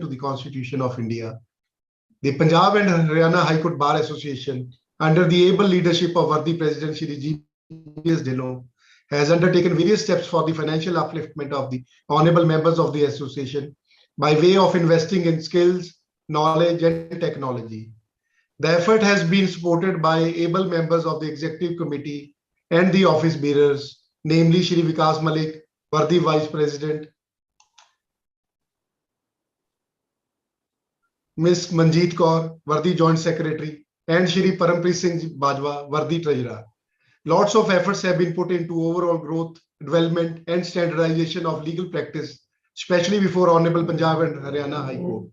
to the Constitution of India. The Punjab and Haryana High Court Bar Association, under the able leadership of worthy President Shri G.S. Dhillon, has undertaken various steps for the financial upliftment of the honorable members of the association by way of investing in skills, knowledge, and technology. The effort has been supported by able members of the Executive Committee and the office bearers, namely Shri Vikas Malik, worthy Vice President, Ms. Manjeet Kaur, worthy Joint Secretary, and Shri Parampreet Singh Bajwa, worthy Treasurer. Lots of efforts have been put into overall growth, development, and standardization of legal practice, especially before Honorable Punjab and Haryana High Court.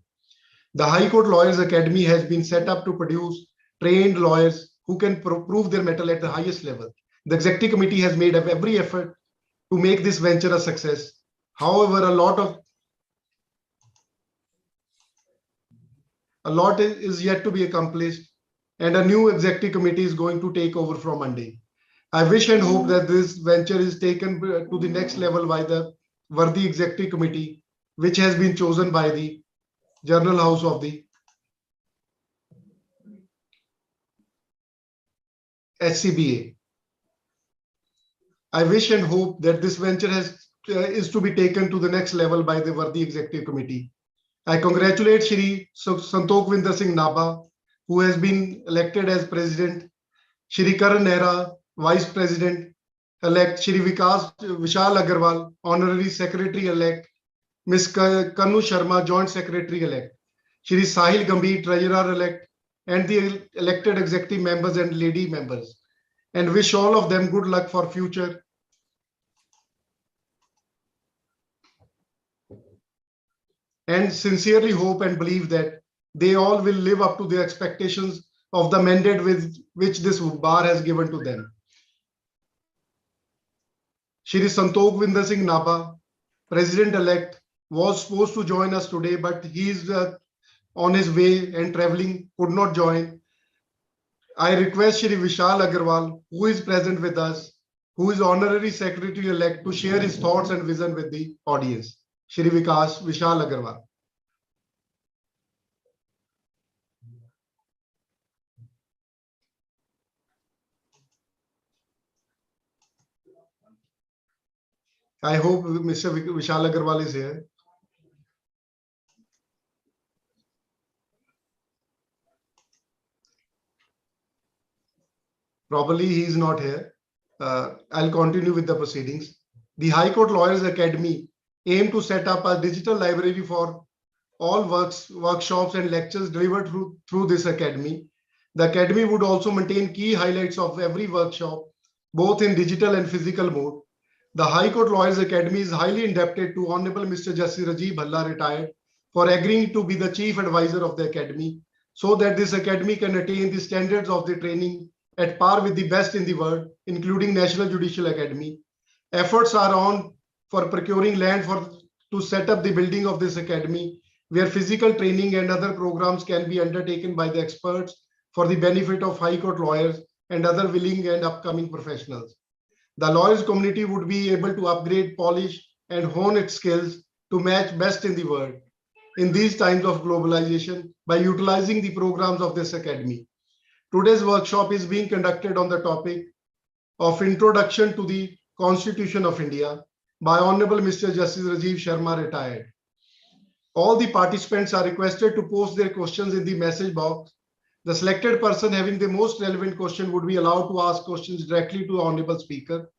The High Court Lawyers Academy has been set up to produce trained lawyers who can prove their mettle at the highest level. The Executive Committee has made every effort to make this venture a success. However, a lot is yet to be accomplished, and a new Executive Committee is going to take over from Monday. I wish and hope that this venture is taken to the next level by the worthy Executive Committee, which has been chosen by the Journal House of the HCBA. I wish and hope that this venture is to be taken to the next level by the worthy Executive Committee. I congratulate Shri Santokvinder Singh Nabha, who has been elected as President, Shri Karan Nehra, Vice President-elect, Shri Vishal Agarwal, Honorary Secretary-elect, Ms. Kanu Sharma, Joint Secretary-elect, Shri Sahil Gambhir, Treasurer-elect, and the elected executive members and lady members, and wish all of them good luck for future. And sincerely hope and believe that they all will live up to the expectations of the mandate with which this bar has given to them. Shri Santokvinder Singh Nabha, President-elect, was supposed to join us today, but he is on his way and traveling, could not join. I request Shri Vishal Agarwal, who is present with us, who is Honorary Secretary-elect, to share his thoughts and vision with the audience. Shri Vishal Agarwal. I hope Mr. Vishal Agarwal is here. Probably he is not here. I'll continue with the proceedings. The High Court Lawyers Academy aim to set up a digital library for all workshops and lectures delivered through this academy. The academy would also maintain key highlights of every workshop, both in digital and physical mode. The High Court Lawyers Academy is highly indebted to Honorable Mr. Justice Rajiv Sharma, retired, for agreeing to be the chief advisor of the academy, so that this academy can attain the standards of the training at par with the best in the world, including National Judicial Academy. Efforts are on for procuring land to set up the building of this academy, where physical training and other programs can be undertaken by the experts for the benefit of High Court lawyers and other willing and upcoming professionals. The lawyers community would be able to upgrade, polish, and hone its skills to match best in the world in these times of globalization by utilizing the programs of this academy. Today's workshop is being conducted on the topic of Introduction to the Constitution of India by Honorable Mr. Justice Rajiv Sharma, retired. All the participants are requested to post their questions in the message box. The selected person having the most relevant question would be allowed to ask questions directly to the Honorable Speaker.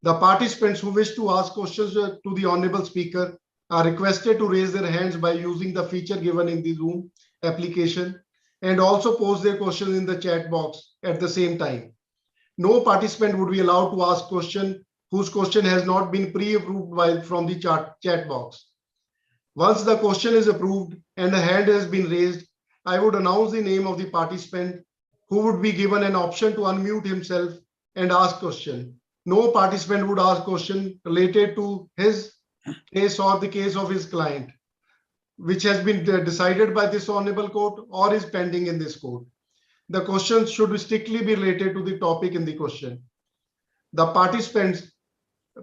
The participants who wish to ask questions to the Honorable Speaker are requested to raise their hands by using the feature given in the Zoom application, and also post their questions in the chat box at the same time. No participant would be allowed to ask question whose question has not been pre-approved from the chat box. Once the question is approved and a hand has been raised, I would announce the name of the participant, who would be given an option to unmute himself and ask question. No participant would ask question related to his case or the case of his client, which has been decided by this honorable court or is pending in this court. The questions should strictly be related to the topic in the question. The participants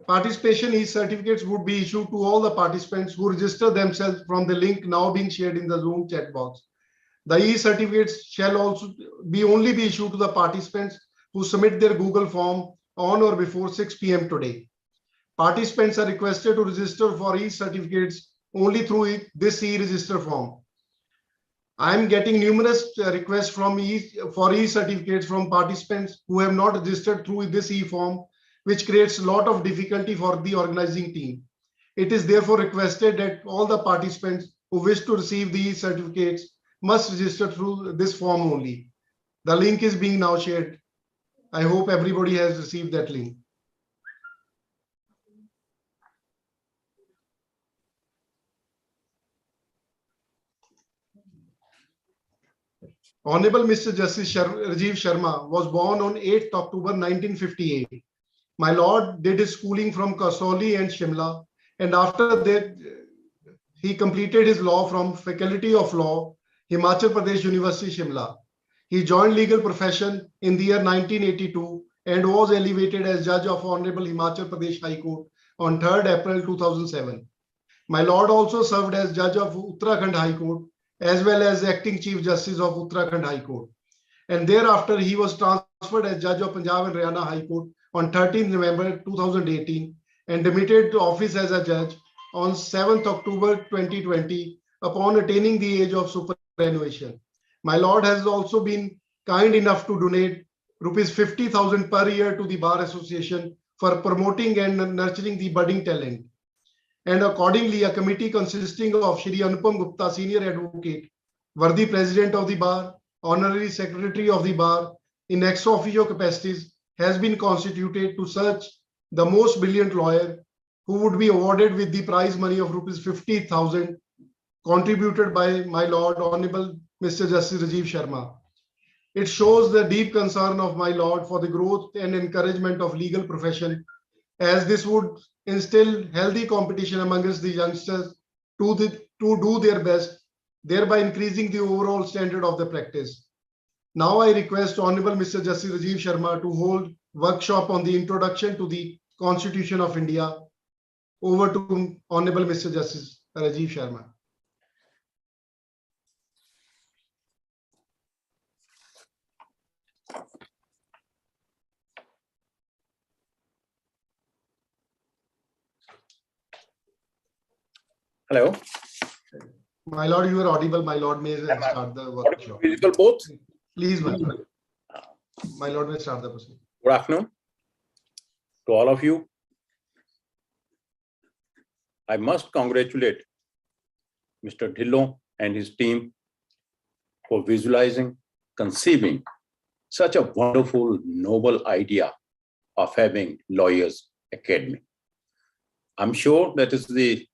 Participation e-certificates would be issued to all the participants who register themselves from the link now being shared in the Zoom chat box. The e-certificates shall also only be issued to the participants who submit their Google form on or before 6 p.m. today. Participants are requested to register for e-certificates only through this e-register form. I am getting numerous requests for e-certificates from participants who have not registered through this e-form, which creates a lot of difficulty for the organizing team. It is therefore requested that all the participants who wish to receive the e-certificates must register through this form only. The link is being now shared. I hope everybody has received that link. Honorable Mr. Justice Rajiv Sharma was born on 8th October 1958. My Lord did his schooling from Kasauli and Shimla, and after that, he completed his law from Faculty of Law, Himachal Pradesh University, Shimla. He joined legal profession in the year 1982 and was elevated as Judge of Honorable Himachal Pradesh High Court on 3rd April 2007. My Lord also served as Judge of Uttarakhand High Court as well as Acting Chief Justice of Uttarakhand High Court. And thereafter, he was transferred as Judge of Punjab and Haryana High Court on 13th November 2018 and demitted to office as a judge on 7th October 2020 upon attaining the age of superannuation. My Lord has also been kind enough to donate rupees 50,000 per year to the Bar Association for promoting and nurturing the budding talent. And accordingly, a committee consisting of Shri Anupam Gupta, Senior Advocate, Worthy President of the Bar, Honorary Secretary of the Bar, in ex officio capacities, has been constituted to search the most brilliant lawyer who would be awarded with the prize money of rupees 50,000 contributed by my Lord Honorable Mr. Justice Rajiv Sharma. It shows the deep concern of my Lord for the growth and encouragement of legal profession, as this would instill healthy competition amongst the youngsters to do their best, thereby increasing the overall standard of the practice. Now I request Honorable Mr. Justice Rajiv Sharma to hold workshop on the introduction to the Constitution of India. Over to Honorable Mr. Justice Rajiv Sharma. Hello. My Lord, you are audible. My Lord, may start the workshop. Visible both? Please, my Lord. My Lord, may start the proceeding. Good afternoon to all of you. I must congratulate Mr. Dhillon and his team for visualizing, conceiving such a wonderful, noble idea of having Lawyers Academy. I'm sure that is the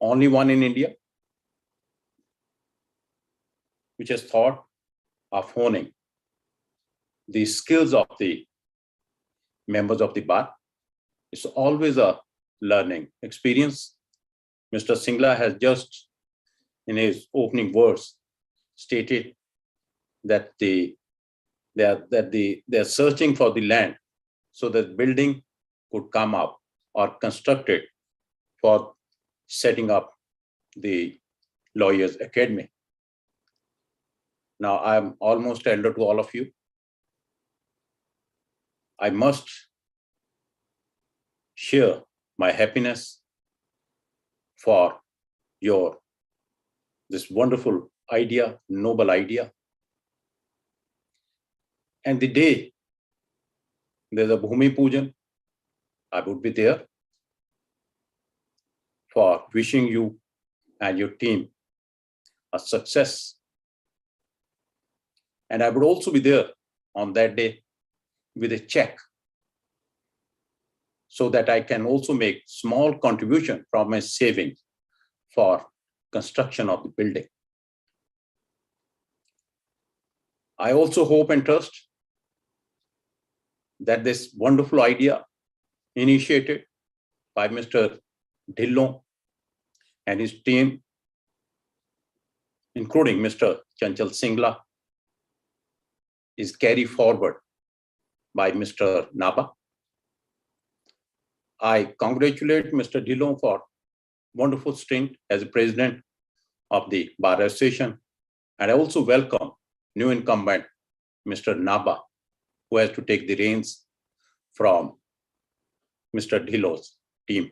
only one in India which has thought of honing the skills of the members of the bar. It's always a learning experience. Mr. Singla has just, in his opening words, stated that they're searching for the land so that building could come up or constructed for setting up the Lawyers Academy. Now, I'm almost elder to all of you. I must share my happiness for this wonderful idea, noble idea. And the day there's a Bhumi Pujan, I would be there for wishing you and your team a success. And I would also be there on that day with a check so that I can also make small contribution from my savings for construction of the building. I also hope and trust that this wonderful idea initiated by Mr. Dhillon and his team, including Mr. Chanchal Singla, is carried forward by Mr. Naba. I congratulate Mr. Dhillon for wonderful stint as president of the Bar Association, and I also welcome new incumbent, Mr. Naba, who has to take the reins from Mr. Dhillon's team.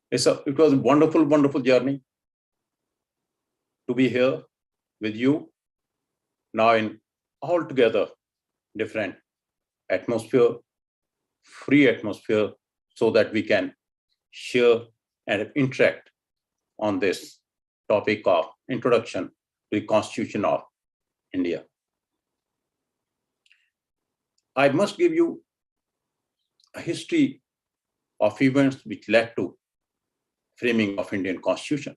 It was a wonderful, wonderful journey to be here with you now in altogether different atmosphere, free atmosphere, so that we can share and interact on this topic of introduction to the Constitution of India. I must give you a history of events which led to framing of Indian Constitution.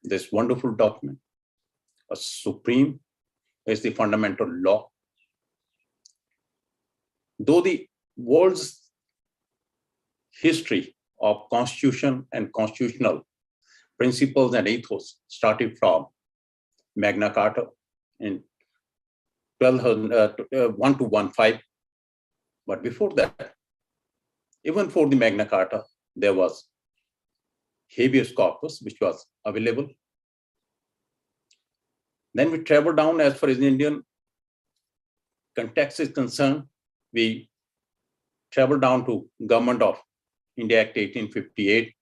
This wonderful document, a supreme, is the fundamental law. Though the world's history of Constitution and constitutional principles and ethos started from Magna Carta in 1215, but before that, even for the Magna Carta, there was habeas corpus, which was available. Then we travel down as far as the Indian context is concerned. We travel down to Government of India Act 1858,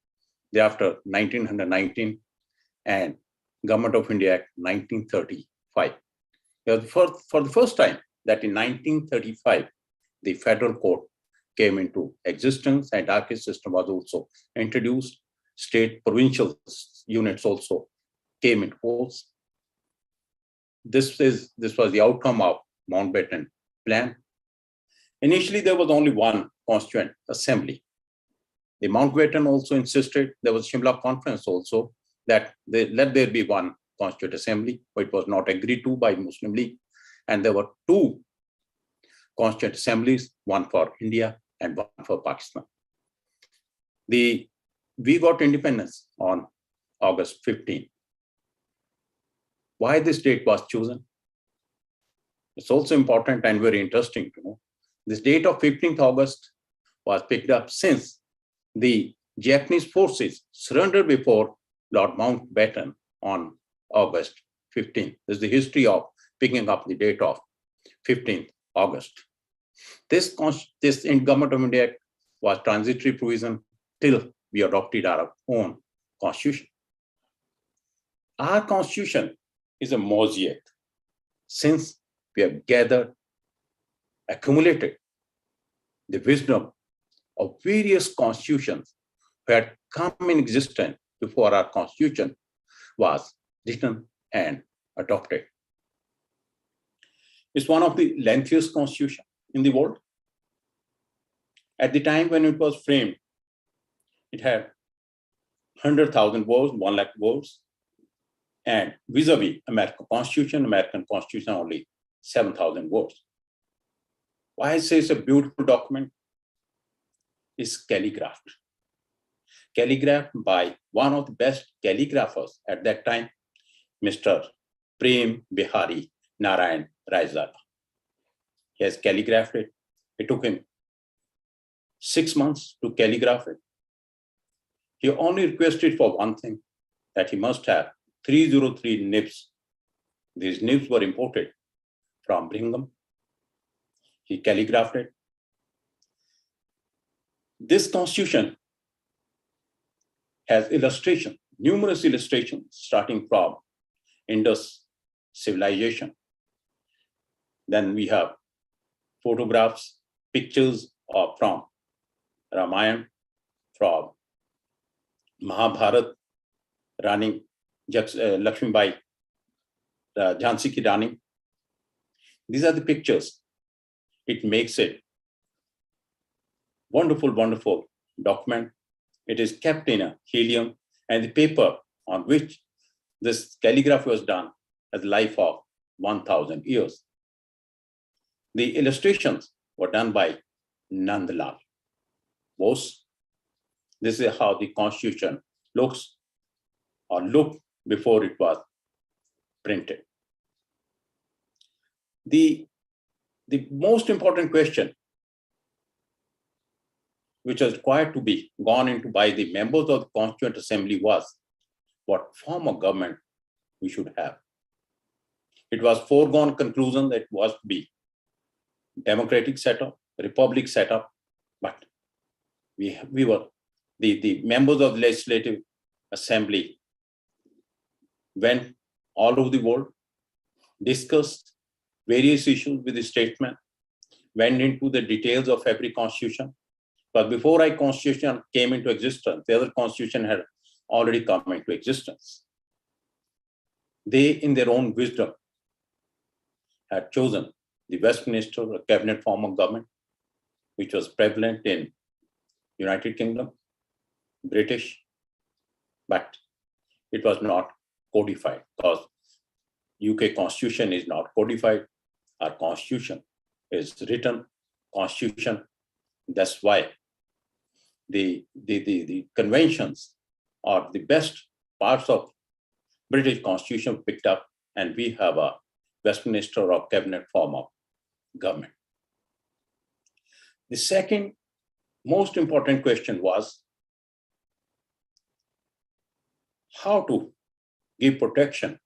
thereafter 1919, and Government of India Act 1935. For the first time that in 1935, the federal court came into existence and archaic system was also introduced. State provincial units also came into force. This was the outcome of Mountbatten Plan. Initially, there was only one constituent assembly. The Mountbatten also insisted, there was Shimla Conference also, that let there be one constituent assembly, but it was not agreed to by Muslim League. And there were two constituent assemblies, one for India and one for Pakistan. We got independence on August 15. Why this date was chosen? It's also important and very interesting to know. This date of 15th August was picked up since the Japanese forces surrendered before Lord Mountbatten on August 15. This is the history of picking up the date of 15th August. This in Government of India Act was transitory provision till we adopted our own constitution. Our constitution is a mosaic, since we have gathered, accumulated the wisdom of various constitutions that had come in existence before our constitution was written and adopted. It's one of the lengthiest constitutions in the world. At the time when it was framed, it had 100,000 words, 1 lakh words, and vis-a-vis American Constitution only 7,000 words. Why I say it's a beautiful document? It's calligraphed. Calligraphed by one of the best calligraphers at that time, Mr. Prem Bihari Narayan Raizada. He has calligraphed it. It took him 6 months to calligraph it. He only requested for one thing, that he must have 303 nibs. These nibs were imported from Brigham. He calligraphed it. This constitution has illustration, numerous illustrations, starting from Indus civilization. Then we have photographs, pictures from Ramayana, from Mahabharata, Rani Lakshmibai, Jhansi Ki Rani. These are the pictures. It makes it wonderful, wonderful document. It is kept in a helium, and the paper on which this calligraphy was done has a life of 1,000 years. The illustrations were done by Nandlal Bose. This is how the Constitution looks or looked before it was printed. The most important question which was required to be gone into by the members of the Constituent Assembly was what form of government we should have. It was foregone conclusion that it was to be democratic setup, republic setup, but we were the members of the Legislative Assembly went all over the world, discussed various issues with the statesmen, went into the details of every constitution. But before our constitution came into existence, the other constitution had already come into existence. They, in their own wisdom, had chosen the Westminster cabinet form of government, which was prevalent in United Kingdom, British, but it was not codified because UK constitution is not codified. Our constitution is written constitution. That's why the conventions are the best parts of British constitution picked up, and we have a Westminster or cabinet form of government. The second most important question was how to give protection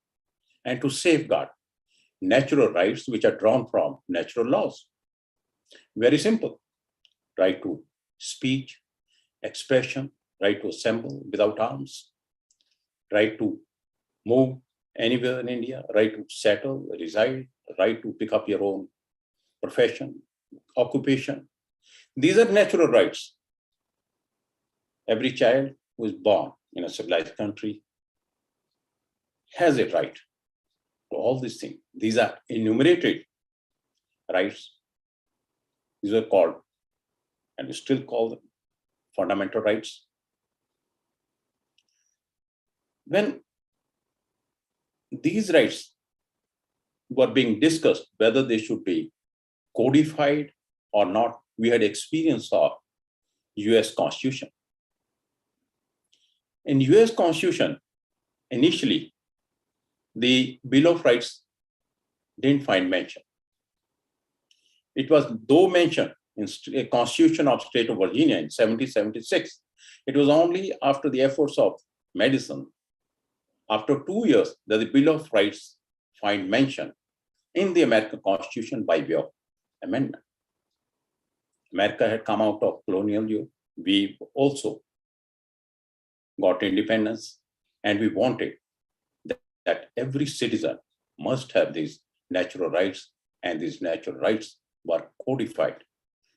and to safeguard natural rights which are drawn from natural laws. Very simple. Right to speech, expression, right to assemble without arms, right to move anywhere in India, right to settle, reside, right to pick up your own profession, occupation. These are natural rights. Every child who is born in a civilized country has a right to all these things. These are enumerated rights. These are called, and we still call them, fundamental rights. When these rights were being discussed, whether they should be codified or not, we had experience of US Constitution. In US Constitution, initially, the Bill of Rights didn't find mention. It was though mentioned in a Constitution of State of Virginia in 1776. It was only after the efforts of Madison, after 2 years, that the Bill of Rights find mention in the American Constitution by way of amendment. America had come out of colonial rule. We also got independence, and we wanted that every citizen must have these natural rights, and these natural rights were codified,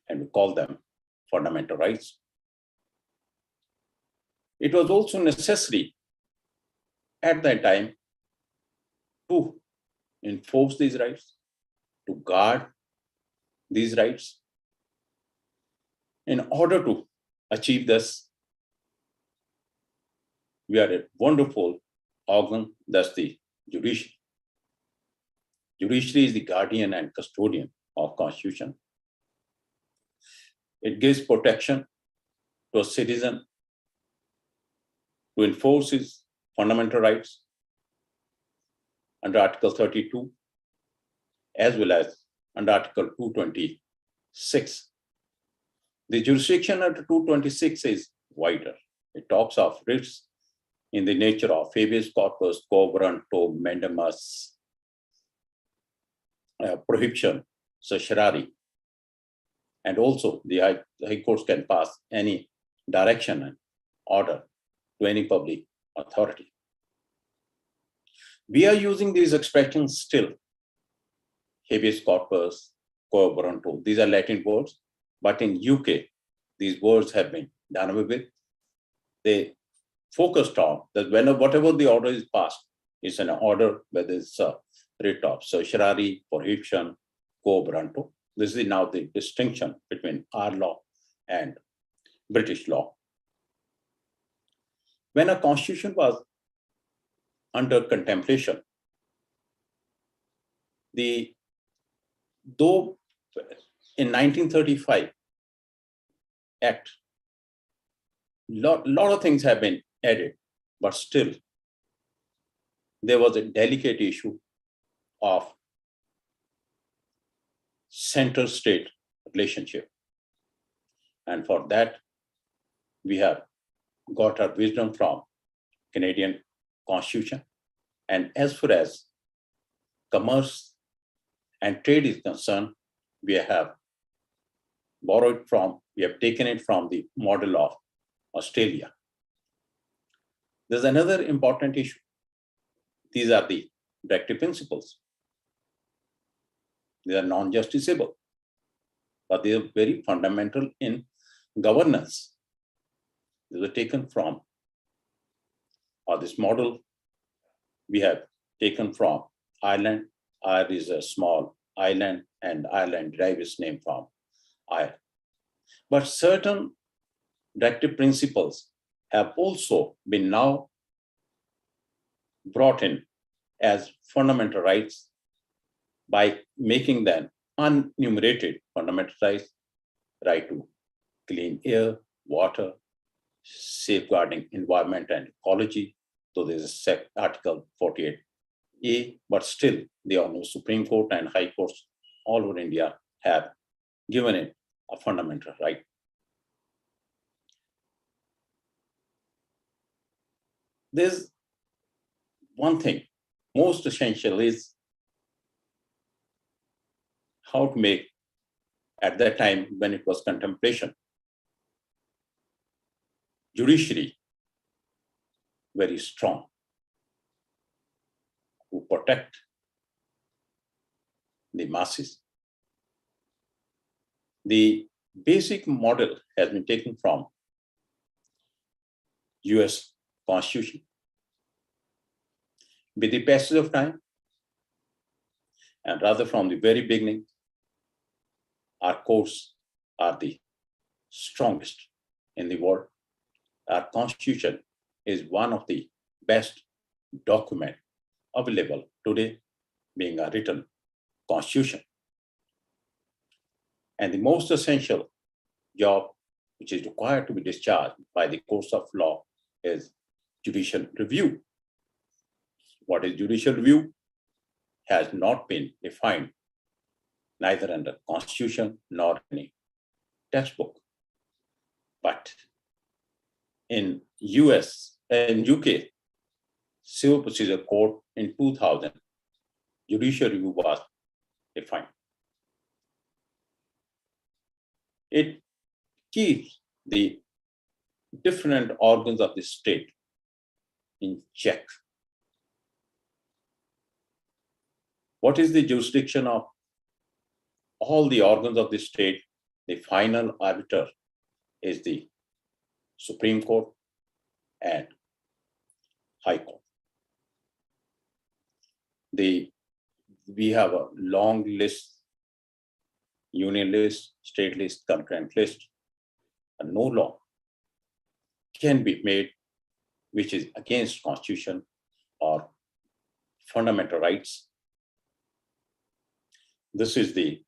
and we call them fundamental rights. It was also necessary at that time to enforce these rights, to guard these rights. In order to achieve this, we are a wonderful organ, that's the judiciary. Judiciary is the guardian and custodian of Constitution. It gives protection to a citizen to enforce his fundamental rights under Article 32, as well as under Article 226. The jurisdiction under 226 is wider. It talks of writs in the nature of habeas corpus, quo warranto, mandamus, prohibition, certiorari. And also the high courts can pass any direction and order to any public authority. We are using these expressions still. Habeas corpus, quo warranto, these are Latin words, but in UK, these words have been done away with. They focused on that whatever the order is passed, it's an order, whether it's a writ of certiorari, prohibition, quo warranto. This is now the distinction between our law and British law. When a constitution was under contemplation, though in 1935 Act, lot of things have been added, but still there was a delicate issue of center-state relationship. And for that, we have got our wisdom from Canadian Constitution. And as far as commerce and trade is concerned, we have taken it from the model of Australia. There's another important issue. These are the Directive Principles. They are non-justiciable, but they are very fundamental in governance. They were taken from, or this model we have taken from Ireland. Ireland is a small island, and Ireland derives its name from Ireland. But certain Directive Principles have also been now brought in as fundamental rights by making them unenumerated fundamental rights: right to clean air, water, safeguarding environment and ecology. So there's Article 48A, but still the Honorable Supreme Court and High Courts all over India have given it a fundamental right. There's one thing most essential is how to make, at that time when it was contemplation, judiciary very strong to protect the masses. The basic model has been taken from US Constitution. With the passage of time, and rather from the very beginning, our courts are the strongest in the world. Our Constitution is one of the best documents available today, being a written Constitution. And the most essential job which is required to be discharged by the courts of law is judicial review. What is judicial review has not been defined neither under Constitution nor any textbook. But in UK Civil Procedure Code in 2000, judicial review was defined. It keeps the different organs of the state in check. What is the jurisdiction of all the organs of the state? The final arbiter is the Supreme Court and High Court. We have a long list, union list, state list, concurrent list, and no law can be made which is against Constitution or fundamental rights. This is the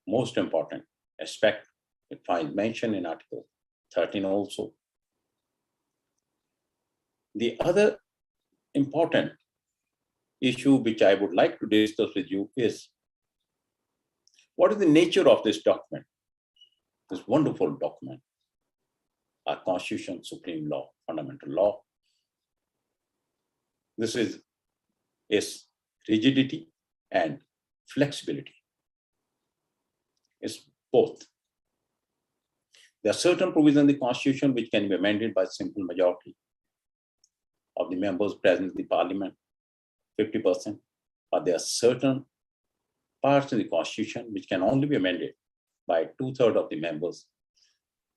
most important aspect. It finds mention in Article 13 also. The other important issue which I would like to discuss with you is, what is the nature of this document, this wonderful document, our Constitution, Supreme Law, Fundamental Law. This is its rigidity and flexibility. It's both. There are certain provisions in the Constitution which can be amended by simple majority of the members present in the Parliament, 50%, but there are certain parts in the Constitution which can only be amended by 2/3 of the members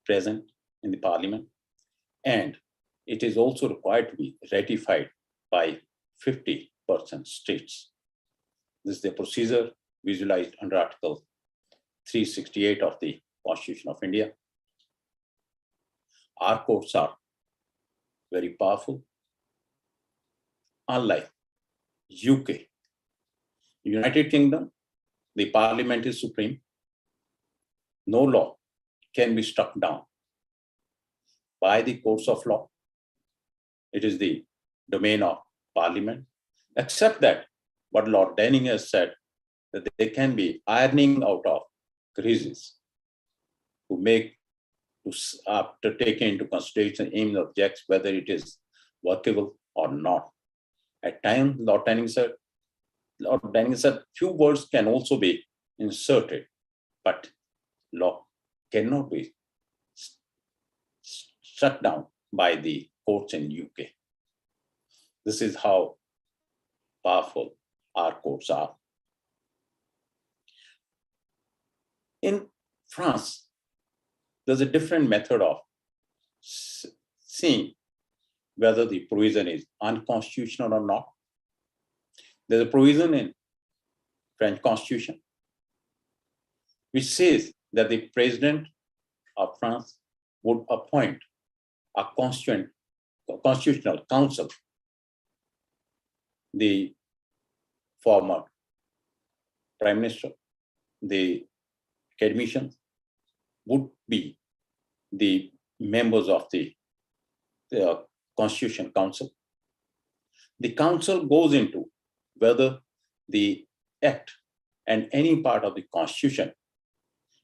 present in the Parliament, and it is also required to be ratified by 50% states. This is the procedure visualized under Article 368 of the Constitution of India. Our courts are very powerful. Unlike UK, United Kingdom, the Parliament is supreme. No law can be struck down by the courts of law. It is the domain of Parliament, except that what Lord Denning has said, that there can be ironing out of creases to make after taking into consideration aim objects, whether it is workable or not. At times, Lord Denning said, few words can also be inserted, but law cannot be shut down by the courts in UK. This is how powerful our courts are. In France, there's a different method of seeing whether the provision is unconstitutional or not. There's a provision in French Constitution which says that the President of France would appoint a constitutional council. The former Prime Minister, the academicians would be the members of the Constitution Council. The council goes into whether the act and any part of the Constitution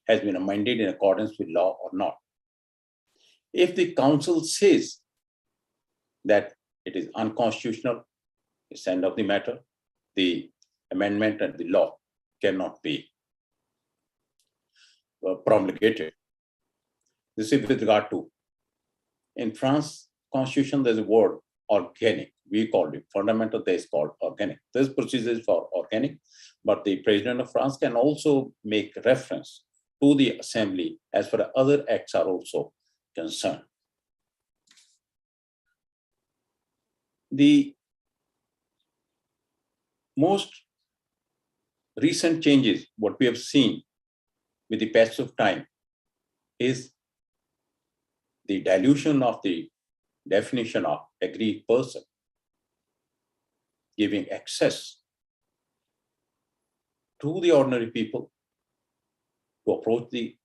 has been amended in accordance with law or not. If the council says that it is unconstitutional, it's the end of the matter. The amendment and the law cannot be promulgated. This is with regard to, in France Constitution, there's a word organic. We called it fundamental, there is called organic. This procedure is for organic, but the President of France can also make reference to the Assembly as far as other acts are also concerned. The most recent changes, what we have seen with the passage of time, is the dilution of the definition of aggrieved person, giving access to the ordinary people to approach the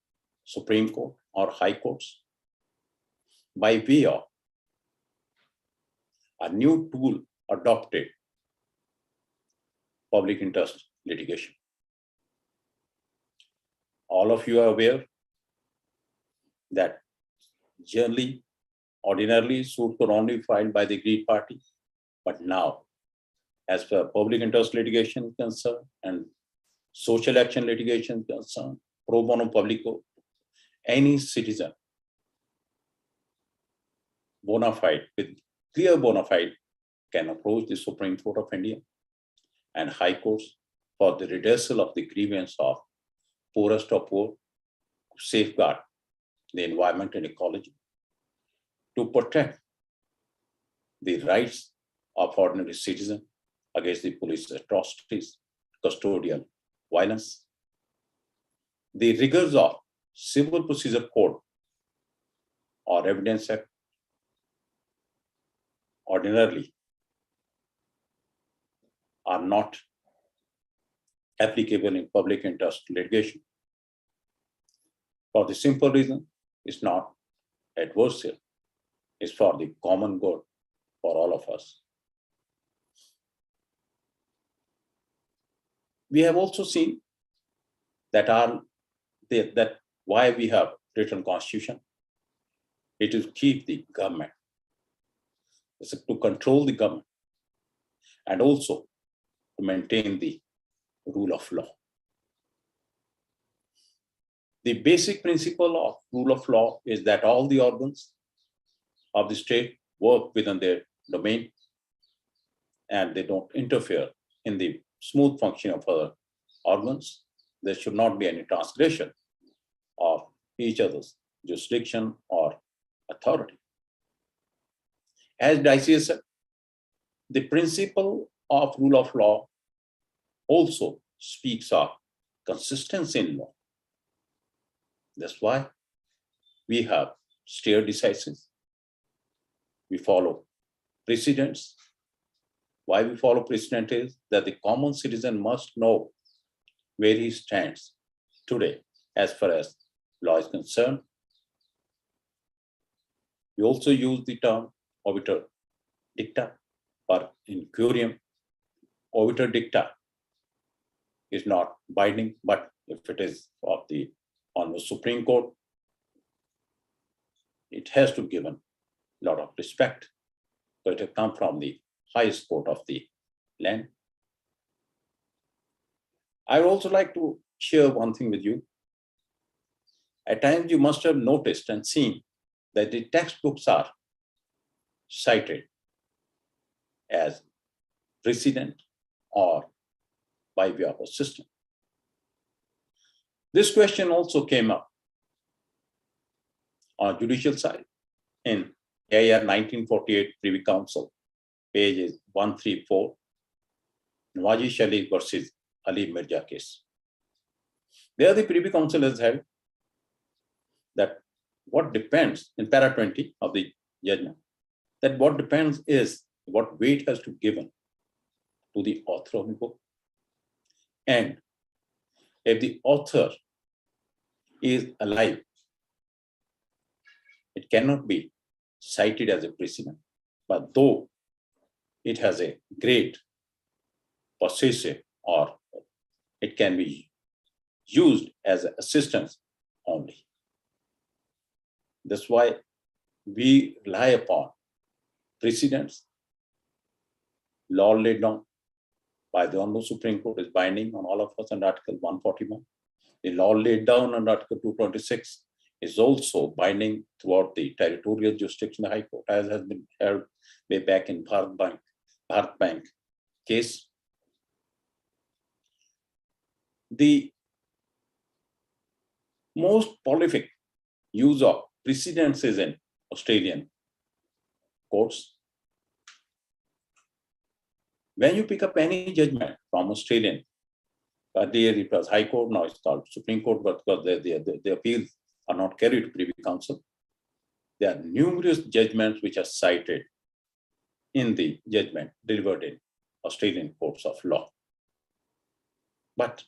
Supreme Court or High Courts by way of a new tool adopted, public interest litigation. All of you are aware that ordinarily suits were only filed by the aggrieved party, but now, as per public interest litigation is concerned and social action litigation is concerned, pro bono publico, any citizen bona fide, with clear bona fide, can approach the Supreme Court of India and High Courts for the redressal of the grievance of poorest of poor, to safeguard the environment and ecology, to protect the rights of ordinary citizens against the police atrocities, custodial violence. The rigors of Civil Procedure Code or Evidence Act ordinarily are not applicable in public interest litigation. For the simple reason, it's not adversarial, it's for the common good for all of us. We have also seen that why we have written Constitution. It is to keep the government, it's to control the government, and also to maintain the rule of law. The basic principle of rule of law is that all the organs of the state work within their domain and they don't interfere in the smooth functioning of other organs. There should not be any transgression of each other's jurisdiction or authority. As Dicey said, the principle of rule of law also speaks of consistency in law. That's why we have stare decisis. We follow precedents. Why we follow precedent is that the common citizen must know where he stands today as far as law is concerned. We also use the term obiter dicta, but in curiam, obiter dicta is not binding, but if it is of the Hon'Ble Supreme Court, it has to give a lot of respect. So it has come from the highest court of the land. I would also like to share one thing with you. At times you must have noticed and seen that the textbooks are cited as precedent or by way of a system. This question also came up on judicial side in AIR 1948 Privy Council, pages 134, Rajiv Sharma versus Ali Mirza case. There the Privy Council has held that what depends, in para 20 of the judgment, that what depends is what weight has to be given to the author of the book. And if the author is alive, it cannot be cited as a precedent, but though it has a great possessive or it can be used as assistance only. That's why we rely upon precedents. Law laid down by the Honorable Supreme Court is binding on all of us under Article 141. The law laid down under Article 226 is also binding throughout the territorial jurisdiction of the High Court, as has been held way back in Bharat Bank case. The most prolific use of precedents is in Australian courts. When you pick up any judgment from Australian, earlier it was High Court, now it's called Supreme Court, but because the appeals are not carried to Privy Council, there are numerous judgments which are cited in the judgment delivered in Australian courts of law. But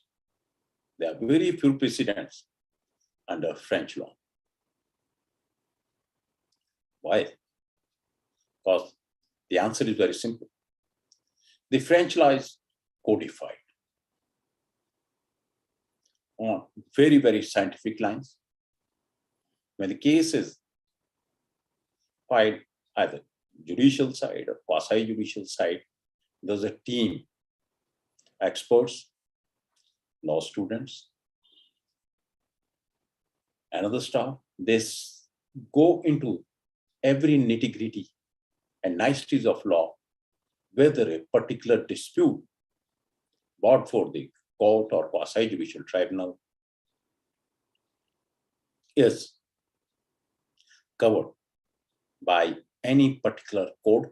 there are very few precedents under French law. Why? Because the answer is very simple. The French law is codified on very, very scientific lines. When the case is filed either judicial side or quasi-judicial side, there's a team, experts, law students, another staff. They go into every nitty-gritty and niceties of law, whether a particular dispute brought for the court or quasi-judicial tribunal is covered by any particular code.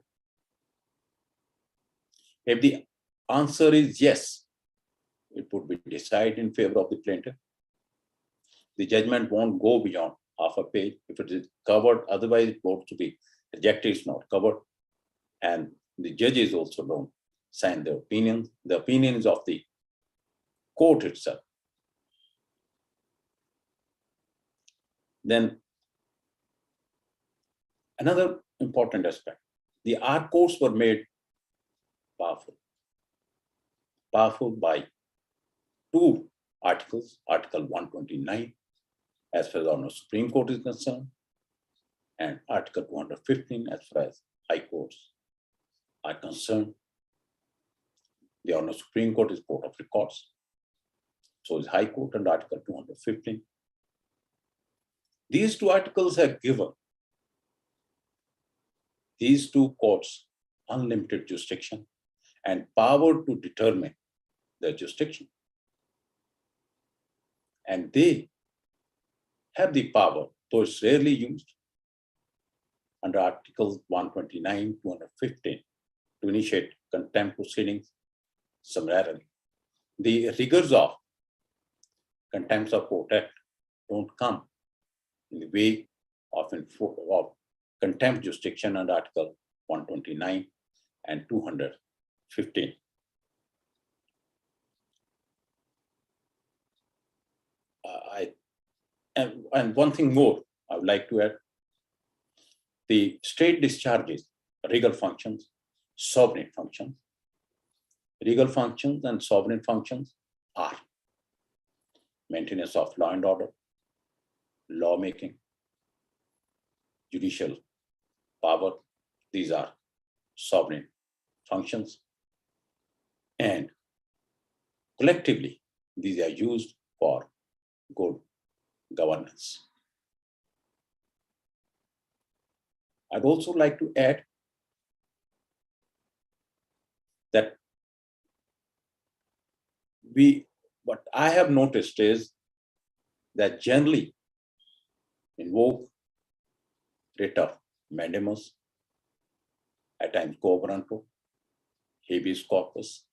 If the answer is yes, it would be decided in favor of the plaintiff. The judgment won't go beyond half a page. If it is covered, otherwise it goes to be rejected, it's not covered. And the judges also don't sign their opinions. The opinion is of the court itself. Then another important aspect, our courts were made powerful by two articles, Article 129, as far as the Supreme Court is concerned, and Article 215, as far as High Courts are concerned. The Honorable Supreme Court is Court of Records. So is High Court under Article 215. These two articles have given these two courts unlimited jurisdiction and power to determine their jurisdiction. And they have the power, though it's rarely used, under Articles 129, 215, to initiate contempt proceedings summarily. The rigors of Contempt of Court Act don't come in the way of contempt jurisdiction under Article 129 and 215. And one thing more I would like to add, the state discharges regal functions, sovereign functions. Regal functions and sovereign functions are maintenance of law and order, lawmaking, judicial power. These are sovereign functions, and collectively, these are used for good governance. I'd also like to add that what I have noticed is that generally invoke writ of mandamus, at times quo warranto, habeas corpus,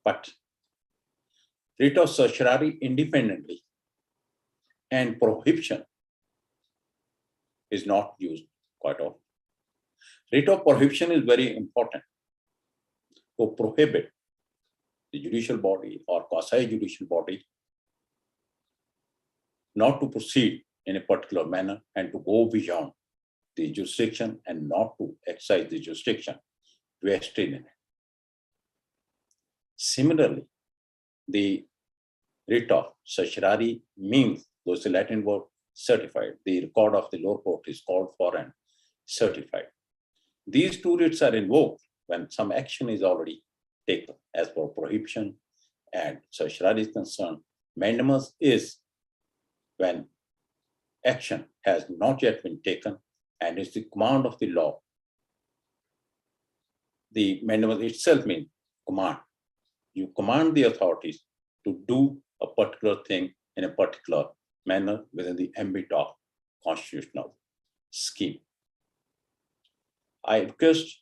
but writ of certiorari independently and prohibition is not used quite often. Writ of prohibition is very important to prohibit the judicial body or quasi-judicial body not to proceed in a particular manner and to go beyond the jurisdiction and not to exercise the jurisdiction vested in it. Similarly, the writ of certiorari means, those Latin word certified. The record of the lower court is called for and certified. These two writs are invoked when some action is already taken. As for prohibition and certiorari is concerned, mandamus is when action has not yet been taken and is the command of the law. The mandamus itself means command. You command the authorities to do a particular thing in a particular manner within the ambit of constitutional scheme. I request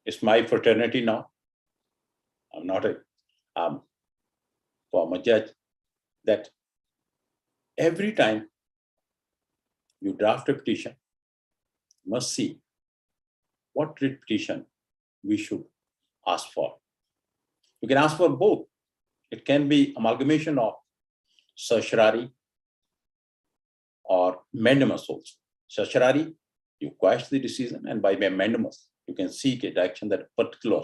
it's my fraternity now. I'm not a former judge, that every time you draft a petition, you must see what writ petition we should ask for. You can ask for both. It can be amalgamation of certiorari or mandamus also. Certiorari, you quash the decision, and by mandamus, you can seek a direction that a particular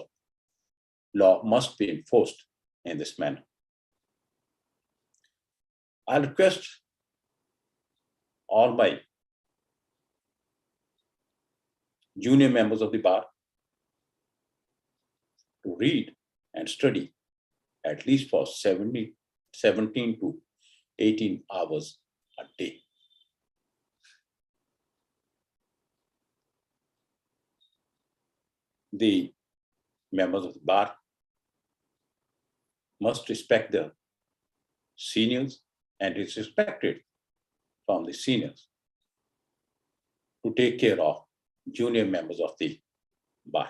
law must be enforced in this manner. I request all my junior members of the bar to read and study at least for 17 to 18 hours a day. The members of the bar must respect the seniors, and it's expected from the seniors to take care of junior members of the bar.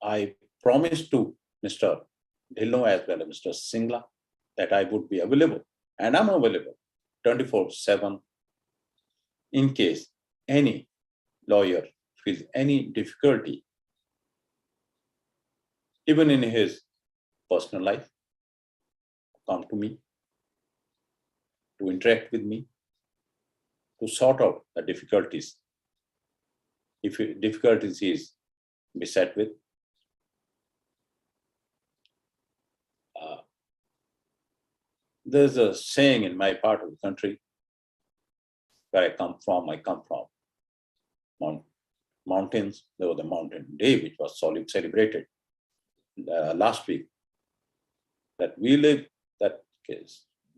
I promised to Mr. Dhillon as well as Mr. Singla that I would be available, and I'm available 24/7 in case any lawyer feels any difficulty, even in his personal life, come to me, to interact with me, to sort out the difficulties. If difficulties he is beset with, there's a saying in my part of the country where I come from mountains. There was a mountain day which was celebrated last week, that we live, that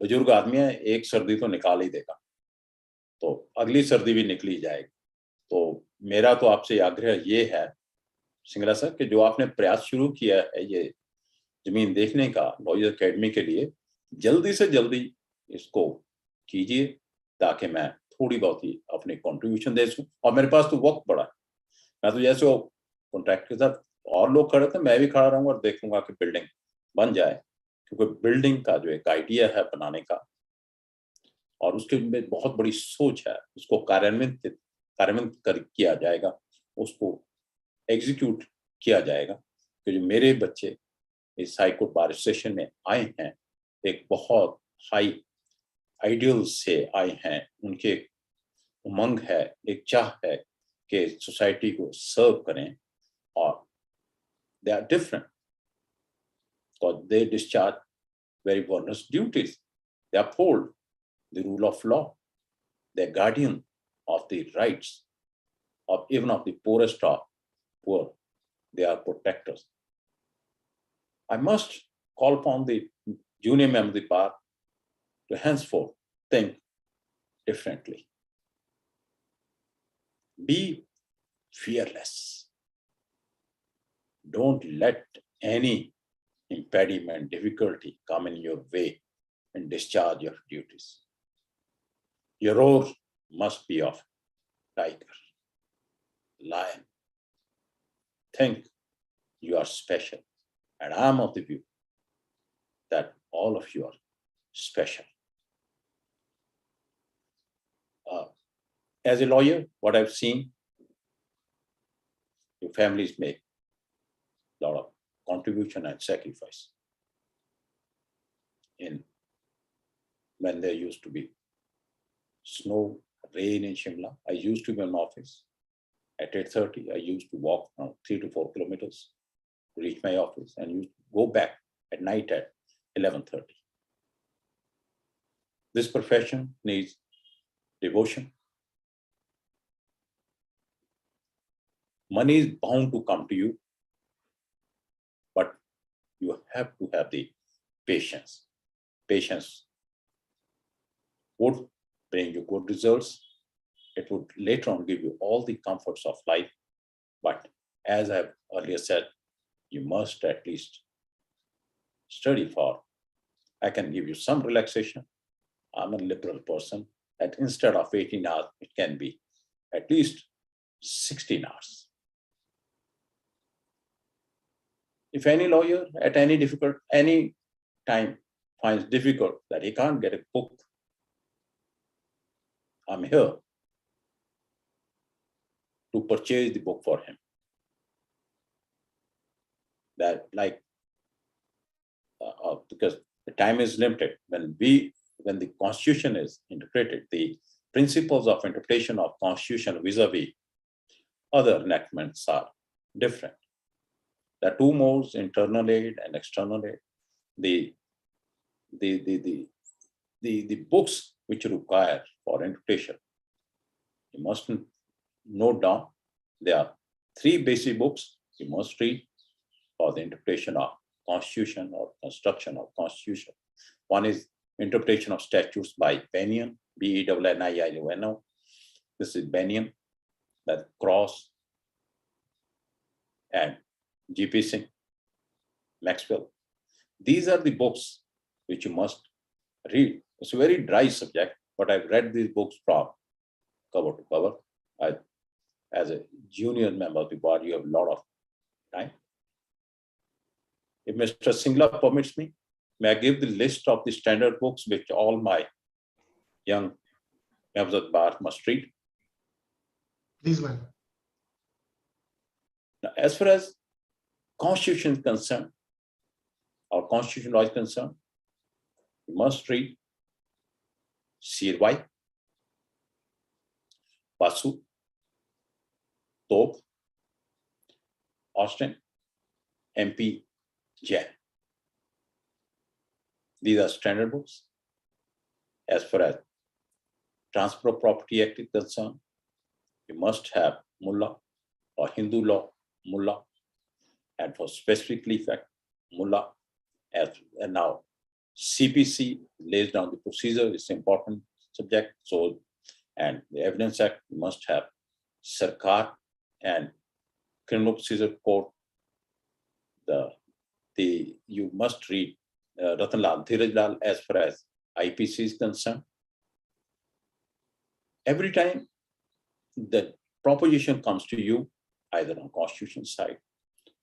बुजुर्ग आदमी है, एक सर्दी तो निकाल ही देगा, तो अगली सर्दी भी निकली जाएगी। तो मेरा तो आपसे आग्रह ये है सिंगला सर कि जो आपने प्रयास शुरू किया है ये जमीन देखने का लॉयर एकेडमी के लिए, जल्दी से जल्दी इसको कीजिए ताकि मैं थोड़ी बहुत ही अपनी कंट्रीब्यूशन दे सकूं। और मेरे पास तो वक्त पड़ा है, मैं तो जैसे वो कॉन्ट्रैक्ट के साथ और लोग खड़े थे, मैं भी खड़ा रहूंगा और देखूंगा कि बिल्डिंग बन जाए, क्योंकि बिल्डिंग का जो एक आइडिया है बनाने का और उसके में बहुत बड़ी सोच है, उसको कार्यान्वित किया जाएगा, उसको एग्जीक्यूट किया जाएगा। कि जो मेरे बच्चे इस हाई कोर्ट बार एसोसिएशन में आए हैं, एक बहुत हाई आइडियल से आए हैं, उनके उमंग है, एक चाह है कि सोसाइटी को सर्व करें, और they are different because they discharge very onerous duties They uphold the rule of law. They're guardian of the rights of even of the poorest of poor. They are protectors. I must call upon the junior member of the bar to henceforth think differently. Be fearless. Don't let any impediment, difficulty come in your way and discharge your duties. Your roar must be of tiger, lion. Think you are special. And I am of the view that all of you are special. As a lawyer, what I've seen, your families make a lot of contribution and sacrifice. When there used to be snow, rain in Shimla, I used to be in office. At 8:30, I used to walk 3 to 4 kilometers to reach my office and used to go back at night at 11:30. This profession needs devotion. Money is bound to come to you, but you have to have the patience. Patience would bring you good results. It would later on give you all the comforts of life. But as I've earlier said, you must at least study for. I can give you some relaxation. I'm a liberal person. That instead of 18 hours, it can be at least 16 hours. If any lawyer at any time finds difficult that he can't get a book, I'm here to purchase the book for him. That because the time is limited. When the Constitution is interpreted, the principles of interpretation of Constitution vis-a-vis other enactments are different. There are two modes, internal aid and external aid. The books which you require for interpretation, you must note down. There are 3 basic books you must read for the interpretation of Constitution or construction of Constitution. One is Interpretation of Statutes by Bennion, Bennion. This is Bennion, that Cross and G.P. Singh, Maxwell. These are the books which you must read. It's a very dry subject, but I've read these books from cover to cover. As a junior member of the board, you have a lot of time. If Mr. Singla permits me, may I give the list of the standard books which all my young members of the bar must read? Please, ma'am. Now, as far as Constitution is concerned, or Constitution law is concerned, you must read CY, Basu, Tope, Austin, MP, Jain. These are standard books. As far as Transfer of Property Act is concerned, you must have Mullah or Hindu law, Mullah, and for specifically fact, Mullah. And now CPC lays down the procedure, it's an important subject. So, and the Evidence Act, you must have Sarkar and Criminal Procedure Code. You must read Ratanlal, Dhirajlal as far as IPC is concerned. Every time the proposition comes to you, either on Constitution side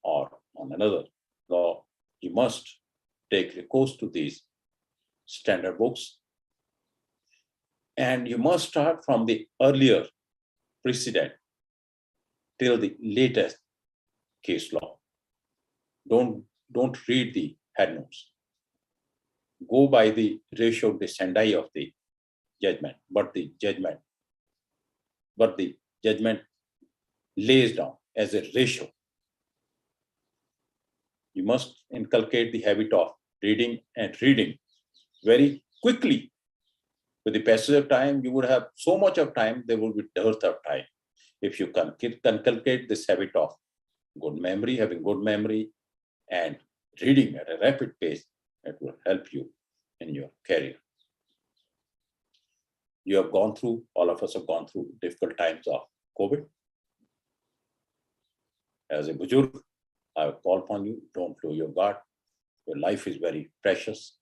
or on another law, you must take recourse to these standard books. And you must start from the earlier precedent till the latest case law. Don't read the headnotes. Go by the ratio descendi of the judgment, but the judgment lays down as a ratio. You must inculcate the habit of reading and reading very quickly. With the passage of time, you would have so much of time, there will be dearth of time. If you can inculcate this habit of good memory, having good memory, and reading at a rapid pace, it will help you in your career. You have gone through, all of us have gone through difficult times of COVID. As a Bujurg, I will call upon you, don't lower your guard. Your life is very precious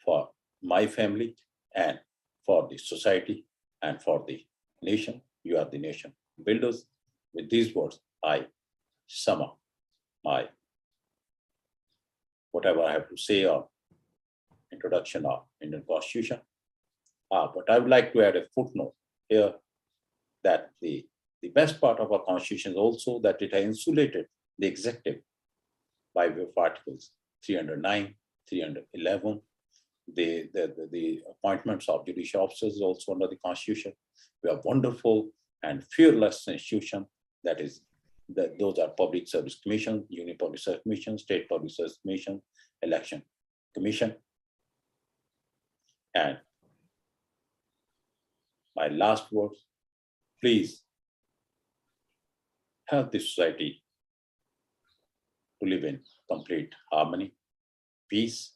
for my family and for the society and for the nation. You are the nation builders. With these words, I sum up whatever I have to say on introduction of Indian Constitution. But I would like to add a footnote here that the best part of our Constitution is also that it has insulated the executive by way of Articles 309, 311. The appointments of judicial officers is also under the Constitution. We have wonderful and fearless institution, those are Public Service Commission, Union Public Service Commission, State Public Service Commission, Election Commission. And my last words, please help the society to live in complete harmony, peace,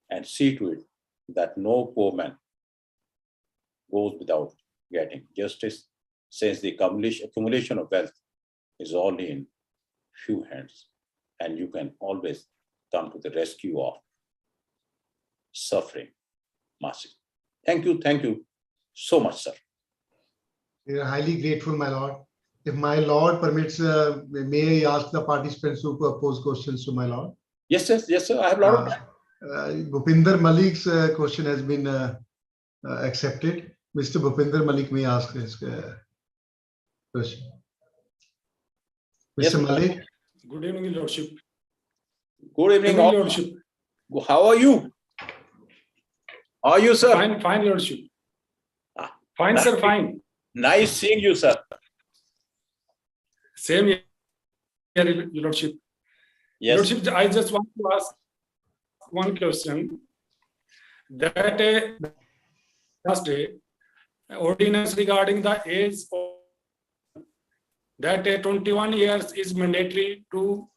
and see to it that no poor man goes without getting justice, since the accumulation of wealth is only in few hands, and you can always come to the rescue of suffering masses. Thank you so much, sir. We are highly grateful, my lord. If my lord permits, may I ask the participants to pose questions to my lord? Yes, sir. I have a lot of time. Bhupinder Malik's question has been accepted. Mr. Bhupinder Malik may ask his question. Mr. Yes, Malik. Good evening, Your Lordship. Good evening, Good evening, Lordship. How are you? How are you, sir? Fine, Lordship. Fine, nice. Sir, fine. Nice seeing you, sir. Same here, Your Lordship. Yes. Lordship, I just want to ask one question. That last day, ordinance regarding the age of that 21 years is mandatory to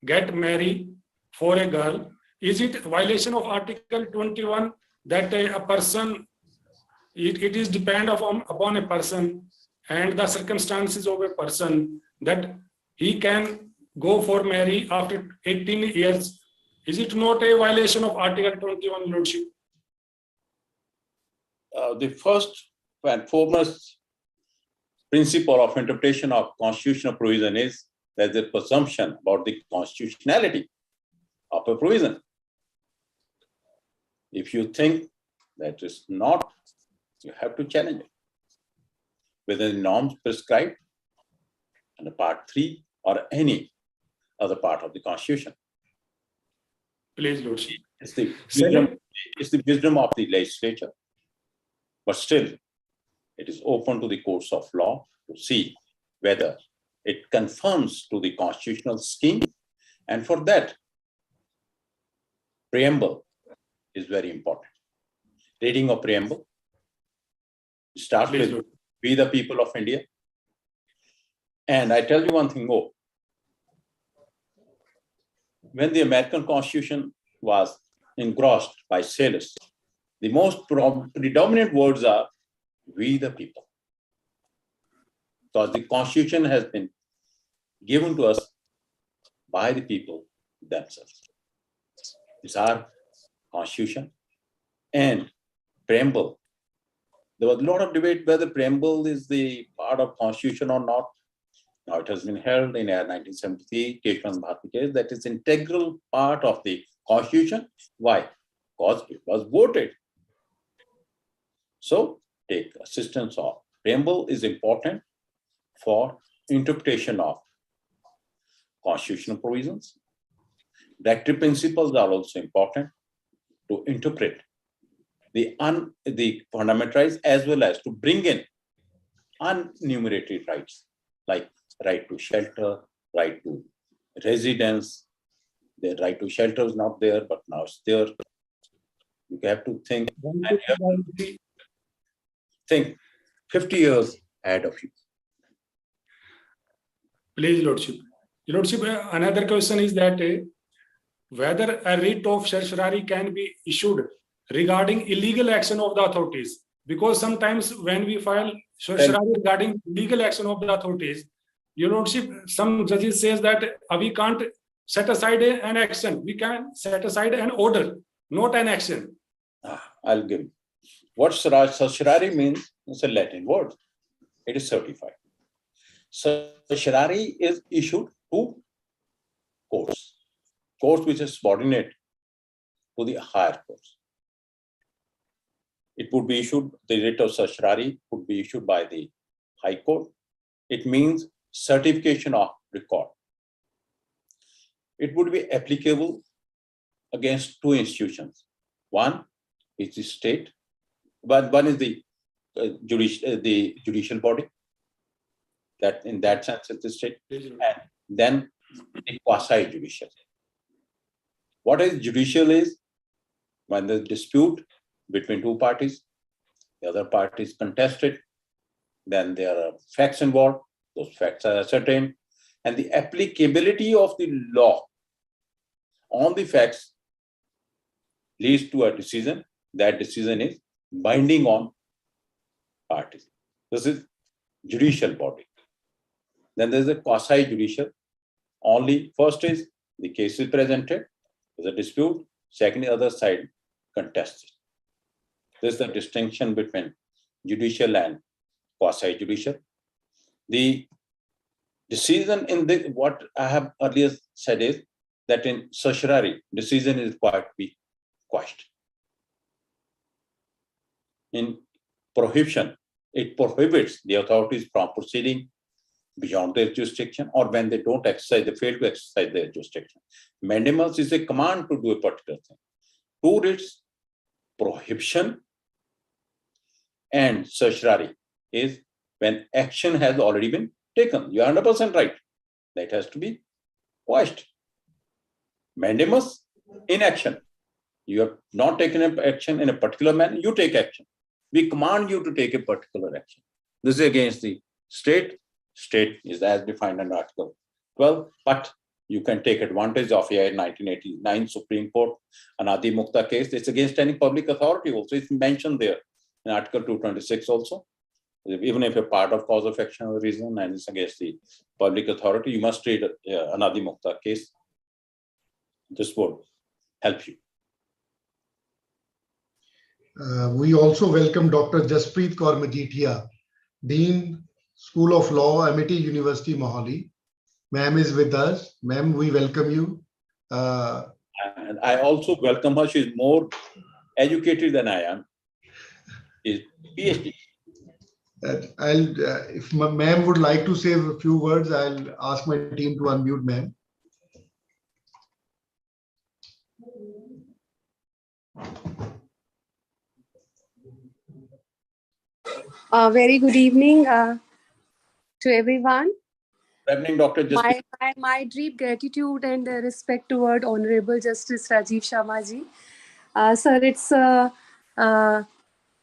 get married for a girl. Is it violation of Article 21 that a person, it is depend upon a person and the circumstances of a person that he can go for marry after 18 years? Is it not a violation of Article 21, Lordship? The first and foremost principle of interpretation of constitutional provision is that the presumption about the constitutionality of a provision. If you think that is not, you have to challenge it within the norms prescribed under Part 3 or any other part of the Constitution. Please, Lordship. It's the wisdom of the legislature, but still it is open to the courts of law to see whether it conforms to the constitutional scheme, and for that, preamble is very important. Reading of preamble starts Please, with Lord. "We the people of India." And I tell you one thing more. When the American Constitution was engrossed by sailors, the most predominant words are "we the people." Because the Constitution has been given to us by the people themselves. It's our Constitution. And preamble. There was a lot of debate whether preamble is the part of Constitution or not. Now it has been held in our 1973 Keshwan Bharati case that is integral part of the Constitution. Why? Because it was voted. So take assistance of preamble is important for interpretation of constitutional provisions. Directive principles are also important to interpret the fundamental rights as well as to bring in unenumerated rights like right to shelter, right to residence, The right to shelter is not there, but now it's there. You have to think, and you have to think 50 years ahead of you. Please, Lordship. Lordship, another question is that whether a writ of certiorari can be issued regarding illegal action of the authorities. Because sometimes when we file certiorari regarding legal action of the authorities, Your Lordship, some judges says that we can't set aside an action. We can set aside an order, not an action. I'll give you. What certiorari means? It's a Latin word. It is certified. Certiorari is issued to courts which is subordinate to the higher courts. It would be issued, the writ of certiorari would be issued by the High Court. It means certification of record. It would be applicable against two institutions. One is the state, but one is the judicial body. That in that sense it's the state, and then the quasi-judicial. What is judicial is when there's dispute between two parties, the other party is contested, then there are facts involved, those facts are ascertained, and the applicability of the law on the facts leads to a decision. That decision is binding on parties. This is judicial body. Then there's a quasi-judicial. Only first is the case is presented, there's a dispute, second, the other side contested. This is the distinction between judicial and quasi-judicial. The decision in what I have earlier said is that in certiorari, decision is required to be quashed. In prohibition, it prohibits the authorities from proceeding beyond their jurisdiction, or when they don't exercise, they fail to exercise their jurisdiction. Mandamus is a command to do a particular thing. Two writs, prohibition and certiorari, is when action has already been taken. You are 100% right. That has to be quashed. Mandamus, inaction. You have not taken an action in a particular manner, you take action. We command you to take a particular action. This is against the state. State is as defined in Article 12, but you can take advantage of a 1989 Supreme Court Anadi Mukta case. It's against any public authority also. It's mentioned there in Article 226 also. Even if a part of cause of action or reason and it's against the public authority, you must treat Anadi Mukta case. This would help you. We also welcome Dr. Jaspreet Kaur Majithia, Dean, School of Law, Amity University, Mohali. Ma'am is with us. Ma'am, we welcome you. And I also welcome her. She's more educated than I am. She's PhD. If ma'am would like to say a few words, I'll ask my team to unmute ma'am. Very good evening to everyone. Good evening, Dr. Jaspreet. My deep gratitude and respect toward Honorable Justice Rajiv Sharma ji. Sir, it's a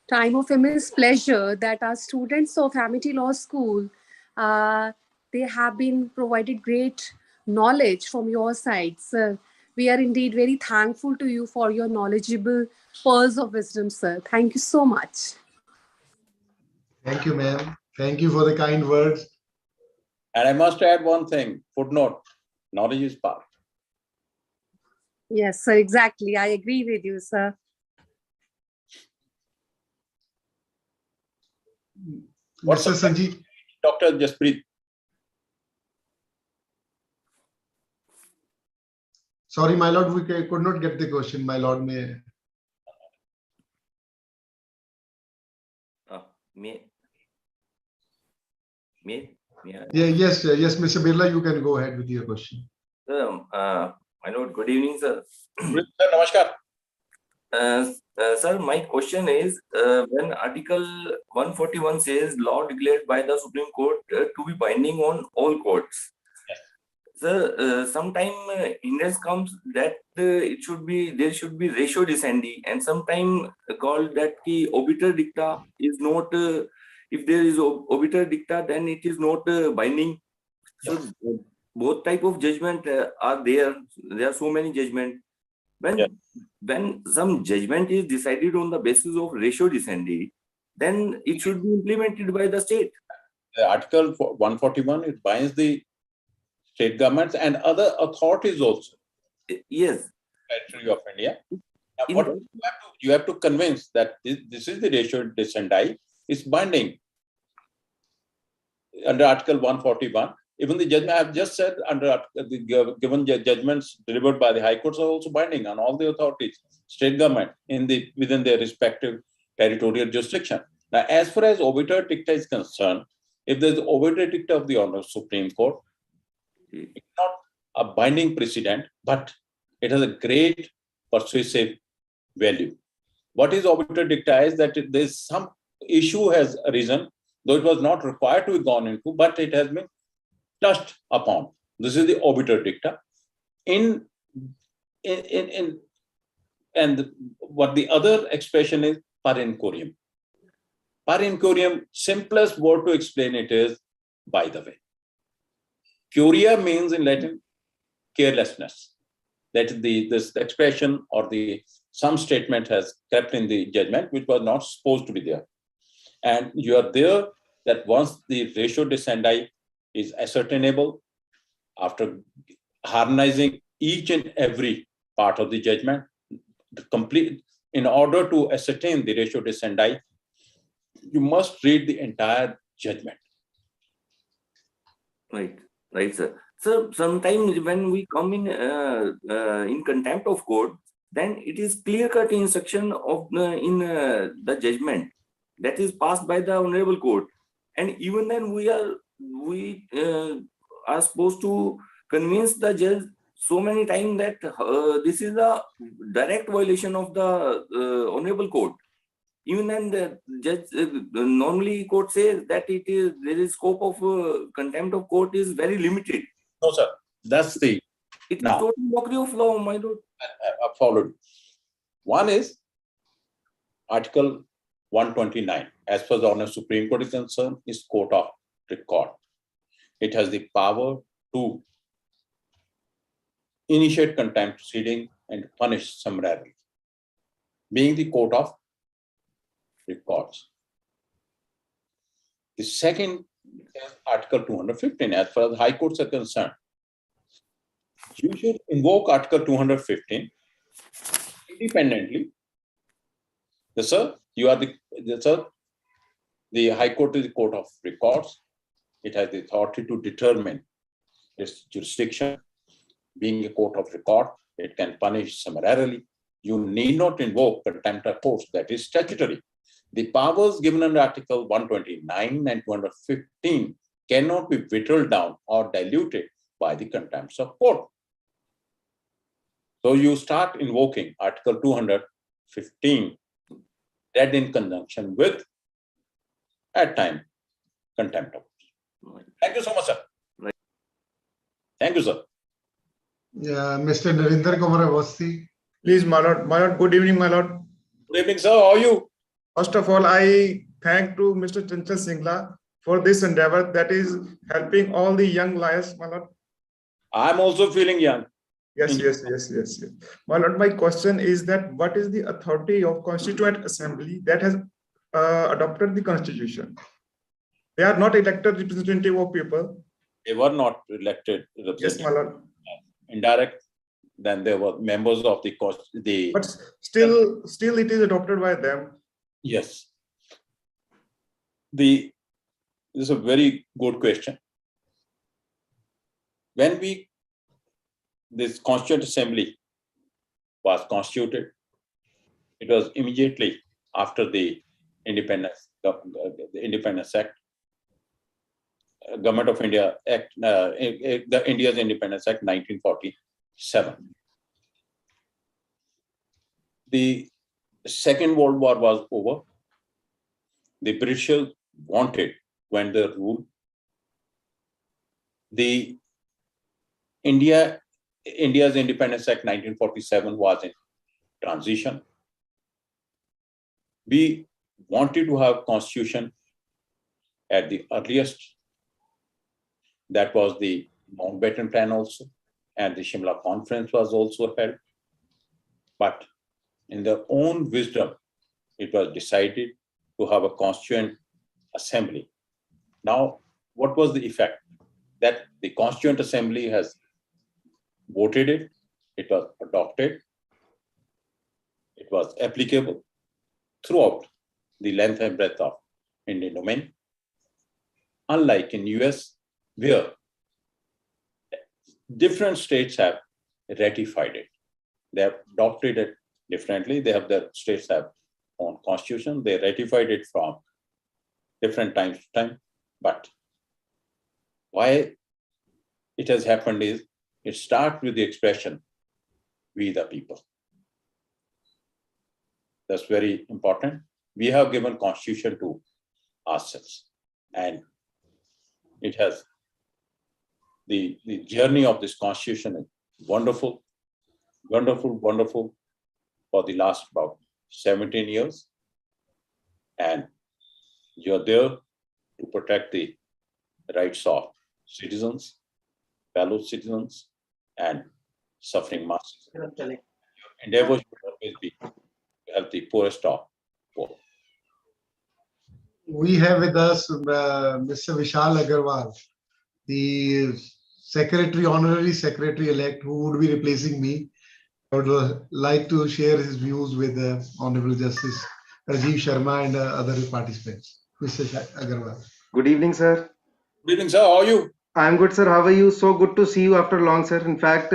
time of immense pleasure that our students of Amity Law School, they have been provided great knowledge from your side, sir. We are indeed very thankful to you for your knowledgeable pearls of wisdom, sir. Thank you so much. Thank you, ma'am. Thank you for the kind words. And I must add one thing, footnote, knowledge is power. Yes, sir, exactly. I agree with you, sir. What's Mr. Sanjeev? Dr. Jaspreet. Sorry, my lord, we could not get the question. My lord, may. Yes, Mr. Birla, you can go ahead with your question. My lord, good evening, sir. Namaskar. Sir, my question is, when Article 141 says law declared by the Supreme Court to be binding on all courts, sometime hindrance comes that there should be ratio descendi, and sometime called that ki obiter dicta is not. If there is obiter dicta, then it is not binding. So both type of judgment are there. There are so many judgment. When some judgment is decided on the basis of ratio descendi, then it should be implemented by the state. Article 141, it binds the state governments and other authorities also. Yes. Territory of India. Now, what you have to convince that this is the ratio descendi is binding under Article 141. Even the judgment I have just said under the given judgments delivered by the High Courts are also binding on all the authorities, state government within their respective territorial jurisdiction. Now, as far as obiter dicta is concerned, if there is obiter dicta of the Honorable Supreme Court, it's not a binding precedent, but it has a great persuasive value. What is obiter dicta is that there is some issue has arisen, though it was not required to be gone into, but it has been touched upon. This is the obiter dicta. And what the other expression is per incurium. Per incurium, simplest word to explain it is by the way. Curia means in Latin carelessness. That this expression or some statement has kept in the judgment which was not supposed to be there. And you are there that once the ratio descendi is ascertainable, after harmonizing each and every part of the judgment, in order to ascertain the ratio descendi, you must read the entire judgment. Right, sir. So sometimes when we come in contempt of court, then it is clear-cut instruction of in the judgment that is passed by the honorable court, and even then we are supposed to convince the judge so many times that this is a direct violation of the honorable court. Even then, the judge normally court says that there is scope of contempt of court is very limited. No, sir. That's it is total mockery of law, my lord. I followed. One is Article 129. As far as the Honorable Supreme Court is concerned, is court of record. It has the power to initiate contempt proceeding and punish summarily, being the court of records. The second is Article 215. As far as High Courts are concerned, you should invoke Article 215 independently. Yes, sir. You are the High Court is the court of records. It has the authority to determine its jurisdiction. Being a court of record, it can punish summarily. You need not invoke contempt of court, that is statutory. The powers given under Article 129 and 215 cannot be whittled down or diluted by the contempts of court. So you start invoking Article 215, read in conjunction with, at time, contempt of court. Thank you so much, sir. Thank you, sir. Yeah, Mr. Narinder Kumar Awasthi. Please, my lord, good evening, my lord. Good evening, sir. How are you? First of all, I thank to Mr. Chanchal Singla for this endeavor that is helping all the young lawyers, my lord. I'm also feeling young. Yes. My lord, my question is that what is the authority of Constituent Assembly that has adopted the Constitution? They are not elected representative of people. They were not elected Yes, my lord. Indirect, then they were members of the But still it is adopted by them. Yes. This is a very good question. When this Constituent Assembly was constituted, it was immediately after the Independence Act, Government of India Act, the India's Independence Act 1947. The Second World War was over. The British wanted to end their rule. The India's Independence Act 1947 was in transition. We wanted to have constitution at the earliest. That was the Mountbatten Plan also, and the Shimla Conference was also held. But in their own wisdom, it was decided to have a Constituent Assembly. Now, what was the effect? That the Constituent Assembly has voted it, it was adopted, it was applicable throughout the length and breadth of Indian domain. Unlike in US, where different states have ratified it. They have adopted it differently. Their states have own constitution. They ratified it from different times to time. But why it has happened is, it starts with the expression, we the people. That's very important. We have given constitution to ourselves, and it has the journey of this constitution is wonderful, wonderful, wonderful for the last about 17 years. And you're there to protect the rights of citizens, fellow citizens, and suffering masses. Your endeavor should always be to help the poorest of poor. We have with us Mr. Vishal Agarwal, the Honorary Secretary-elect, who would be replacing me. I would like to share his views with the Honorable Justice Rajiv Sharma and other participants. Mr. Agarwal. Good evening, sir. Good evening, sir. How are you? I'm good, sir. How are you? So good to see you after long, sir. In fact,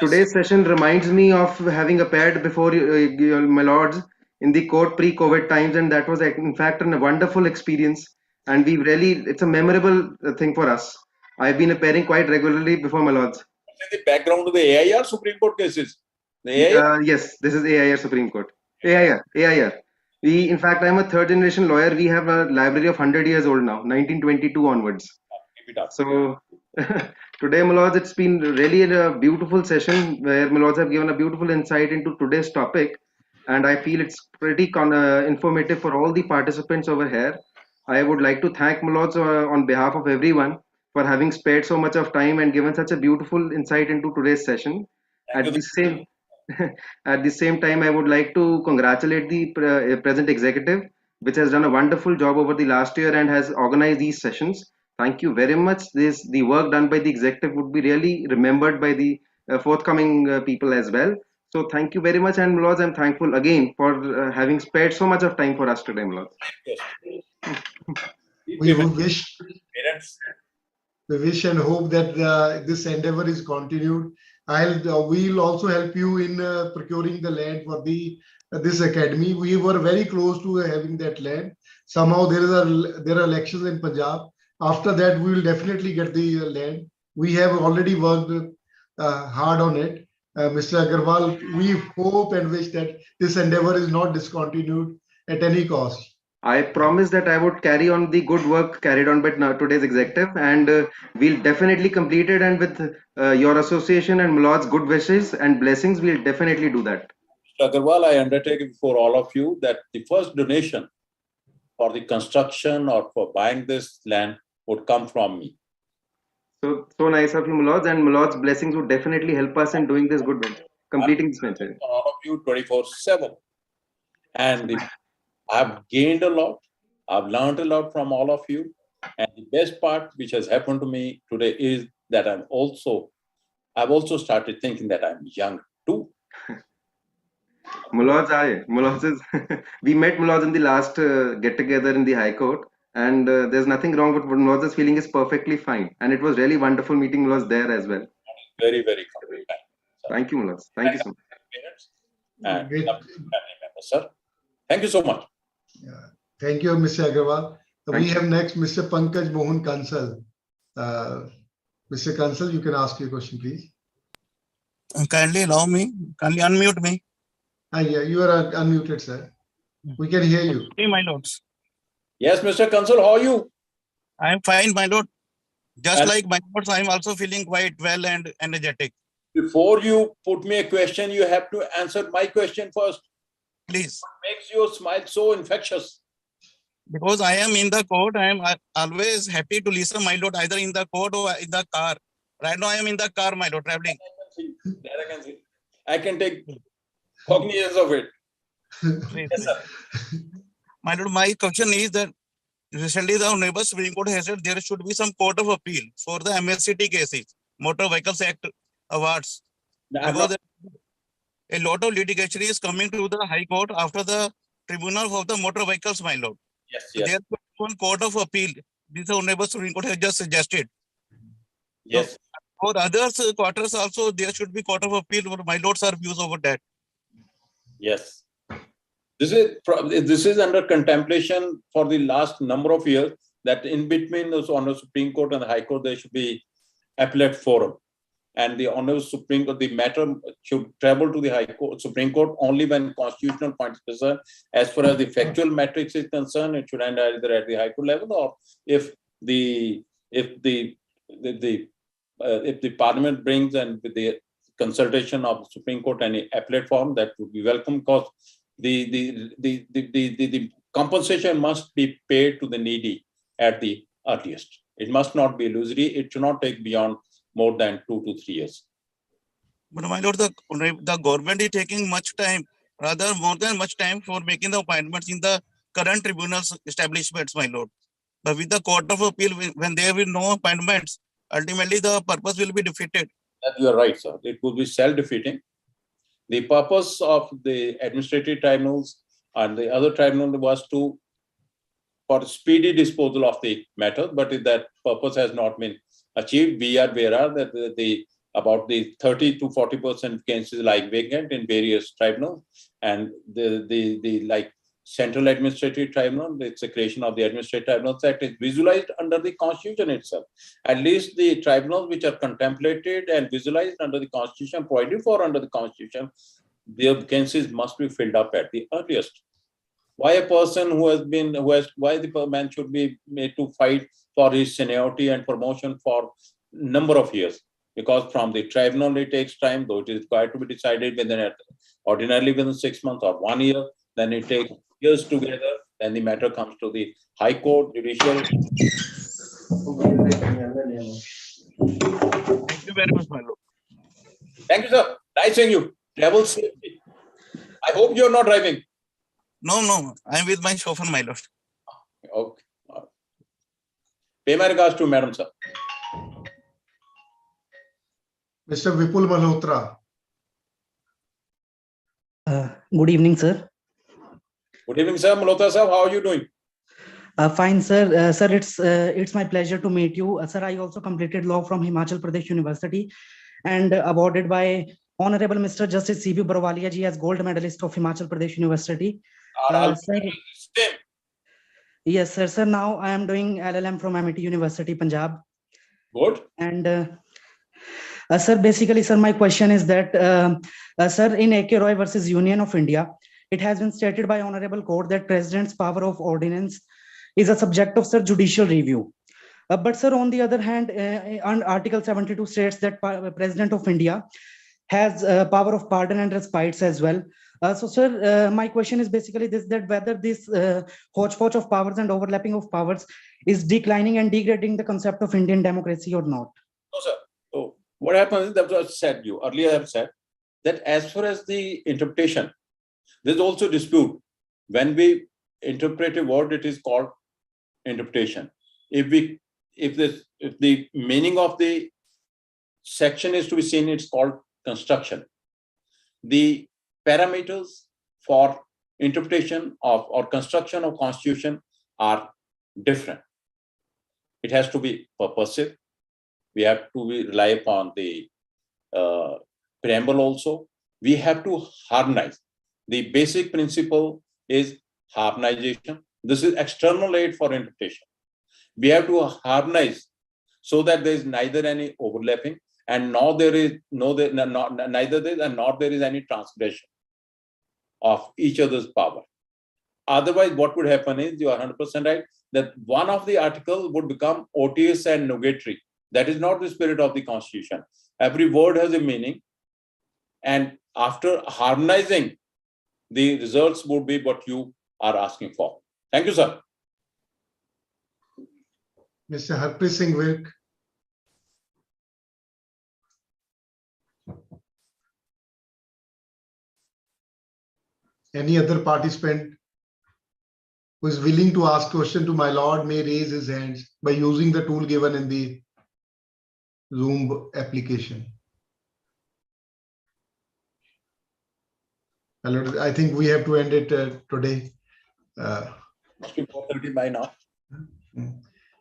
today's session reminds me of having appeared before my lords in the court pre-COVID times, and that was in fact a wonderful experience. And it's a memorable thing for us. I've been appearing quite regularly before my lords. The background of the AIR Supreme Court cases. The AIR? Yes, this is AIR Supreme Court. AIR. In fact, I'm a third generation lawyer. We have a library of 100 years old now, 1922 onwards. So today, my lords, it's been really a beautiful session where my lords have given a beautiful insight into today's topic. And I feel it's pretty informative for all the participants over here. I would like to thank my lords on behalf of everyone for having spared so much of time and given such a beautiful insight into today's session. At the same time, I would like to congratulate the present executive, which has done a wonderful job over the last year and has organized these sessions. Thank you very much. The work done by the executive would be really remembered by the forthcoming people as well. So thank you very much, and my lords, I'm thankful again for having spared so much of time for us today, my lords. We wish and hope that this endeavor is continued. We'll also help you in procuring the land for this academy. We were very close to having that land. Somehow there are elections in Punjab. After that, we will definitely get the land. We have already worked hard on it. Mr. Agarwal, we hope and wish that this endeavor is not discontinued at any cost. I promise that I would carry on the good work carried on by today's executive, and we'll definitely complete it. And with your association and my lord's good wishes and blessings, we'll definitely do that. Mr. Agarwal, I undertake before all of you that the first donation for the construction or for buying this land would come from me. So nice of you, my lords, and my lord's blessings would definitely help us in doing this good venture, completing this venture. All of you 24/7. And I've gained a lot. I've learned a lot from all of you. And the best part which has happened to me today is that I've also started thinking that I'm young too. Mulod's we met Mulod's in the last get together in the High Court, and there's nothing wrong with Mulod's feeling is perfectly fine. And it was really wonderful meeting Mulod's there as well. Very, very kind. Thank you, Mulod's. Thank you so much. And family members, sir. Thank you so much. Yeah. Thank you, Mr. Agarwal. We have next Mr. Pankaj Mohan Kansal. Mr. Kansal, you can ask your question, please. Kindly allow me. Kindly unmute me. Yeah, you are unmuted, sir. We can hear you. Hey, my lords. Yes, Mr. Kansal, how are you? I am fine, my lord. Just And- like my notes, I'm also feeling quite well and energetic. Before you put me a question, you have to answer my question first. Please, What makes your smile so infectious? because I am in the court, I am always happy to listen, my lord, either in the court or in the car. Right now, I am in the car, my lord, traveling. That I can see. I can take cognizance of it. Please, Yes, sir. my lord, my question is that recently the Honorable Supreme Court has said there should be some court of appeal for the MSCT cases, Motor Vehicles Act awards. I'm Because not- a lot of litigation is coming to the High Court after the Tribunal of the Motor Vehicles, my lord. Yes, So yes, there is one court of appeal. This Honorable Supreme Court has just suggested. yes. For others quarters also, there should be court of appeal. My lords are views over that. Yes. This is under contemplation for the last number of years, that in between the Honorable Supreme Court and the High Court, there should be appellate forum. And the Honorable Supreme Court, the matter should travel to the High Court, Supreme Court only when constitutional point is concerned. As far as the factual matrix is concerned, it should end either at the High Court level, or if the Parliament brings, and with the consultation of the Supreme Court any appellate form, that would be welcome, because the compensation must be paid to the needy at the earliest. It must not be illusory. It should not take beyond more than 2 to 3 years. But my lord, the government is taking much time, rather more than much time, for making the appointments in the current tribunals establishments, my lord. But with the court of appeal, when there will be no appointments, ultimately the purpose will be defeated. You are right, sir. It will be self-defeating. The purpose of the administrative tribunals and the other tribunal was for speedy disposal of the matter, but if that purpose has not been achieved, we are aware that about the 30 to 40% cases like vacant in various tribunals, and the like Central Administrative Tribunal, it's the creation of the Administrative Tribunals Act, is visualized under the Constitution itself. At least the tribunals which are contemplated and visualized under the Constitution, provided for under the Constitution, their vacancies must be filled up at the earliest. Why a person why the man should be made to fight for his seniority and promotion for number of years? Because from the tribunal it takes time, though it is required to be decided ordinarily within 6 months or 1 year, then it takes years together, then the matter comes to the High Court, Judicial. Thank you very much, my lord. Thank you, sir. Nice seeing you. Travel safely. I hope you're not driving. No, I'm with my chauffeur, my lord. Okay. Pay my regards to Madam, sir. Mr. Vipul Malhotra. Good evening, sir. Good evening, sir. Malhotra sir, how are you doing? Fine, sir. Sir, it's my pleasure to meet you. Sir, I also completed law from Himachal Pradesh University and awarded by Honorable Mr. Justice C.B. Barwalia ji as Gold Medalist of Himachal Pradesh University. Sir, yes, sir. Sir, now I am doing LLM from MIT University, Punjab. Good. And sir, basically, sir, my question is that, sir, in A.K. Roy versus Union of India, it has been stated by Honorable Court that President's power of ordinance is a subject of, sir, judicial review. But, sir, on the other hand, Article 72 states that President of India has power of pardon and respites as well. So, sir, my question is basically this, that whether this hodgepodge of powers and overlapping of powers is declining and degrading the concept of Indian democracy or not? No, sir. So what happens is that I said you earlier have said that as far as the interpretation, there's also dispute. When we interpret a word, it is called interpretation. If the meaning of the section is to be seen, it's called construction. The parameters for interpretation of or construction of Constitution are different. It has to be purposive. We have to rely upon the preamble also. We have to harmonize. The basic principle is harmonization. This is external aid for interpretation. We have to harmonize so that there is neither any overlapping and neither there is any transgression of each other's power. Otherwise, what would happen is, you are 100% right, that one of the articles would become odious and nugatory That is not the spirit of the Constitution. Every word has a meaning. And after harmonizing, the results would be what you are asking for. Thank you, sir. Mr. Harpreet Singh Virk. Any other participant who is willing to ask question to my lord may raise his hands by using the tool given in the Zoom application. Hello, I think we have to end it today. Must be 4:30 by now.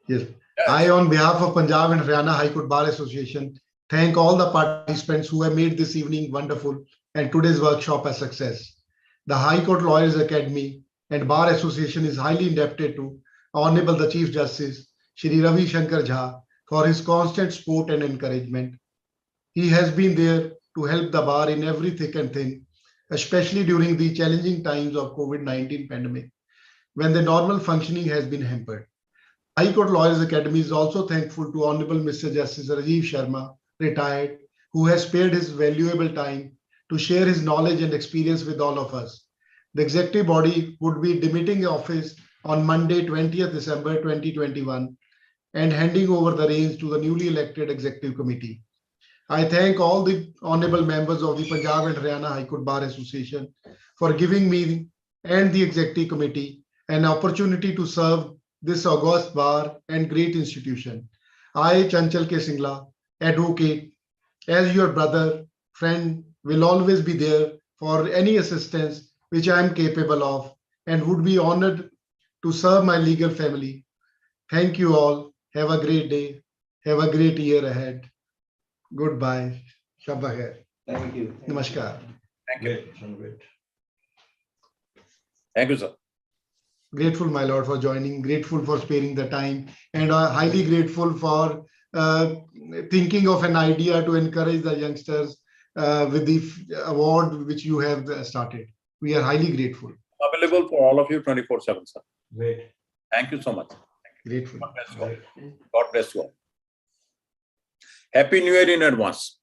Yes. I, on behalf of Punjab and Haryana High Court Bar Association, thank all the participants who have made this evening wonderful and today's workshop a success. The High Court Lawyers Academy and Bar Association is highly indebted to Honorable the Chief Justice, Shri Ravi Shankar Jha, for his constant support and encouragement. He has been there to help the bar in every thick and thin, especially during the challenging times of COVID-19 pandemic, when the normal functioning has been hampered. High Court Lawyers Academy is also thankful to Honorable Mr. Justice Rajiv Sharma, retired, who has spared his valuable time to share his knowledge and experience with all of us. The executive body would be demitting office on Monday, 20th December 2021, and handing over the reins to the newly elected executive committee. I thank all the honorable members of the Punjab and Haryana High Court Bar Association for giving me and the executive committee an opportunity to serve this august bar and great institution. I, Chanchal K. Singla, advocate, as your brother, friend, will always be there for any assistance which I am capable of and would be honored to serve my legal family. Thank you all. Have a great day. Have a great year ahead. Goodbye. Shab Khair. Thank you. Namaskar. Thank you. Great. Thank you, sir. Grateful, my lord, for joining. Grateful for sparing the time, and highly grateful for thinking of an idea to encourage the youngsters with the award which you have started. We are highly grateful. Available for all of you 24/7, sir. Great. Thank you so much. Grateful. God bless you all. God bless you all. Happy New Year in advance.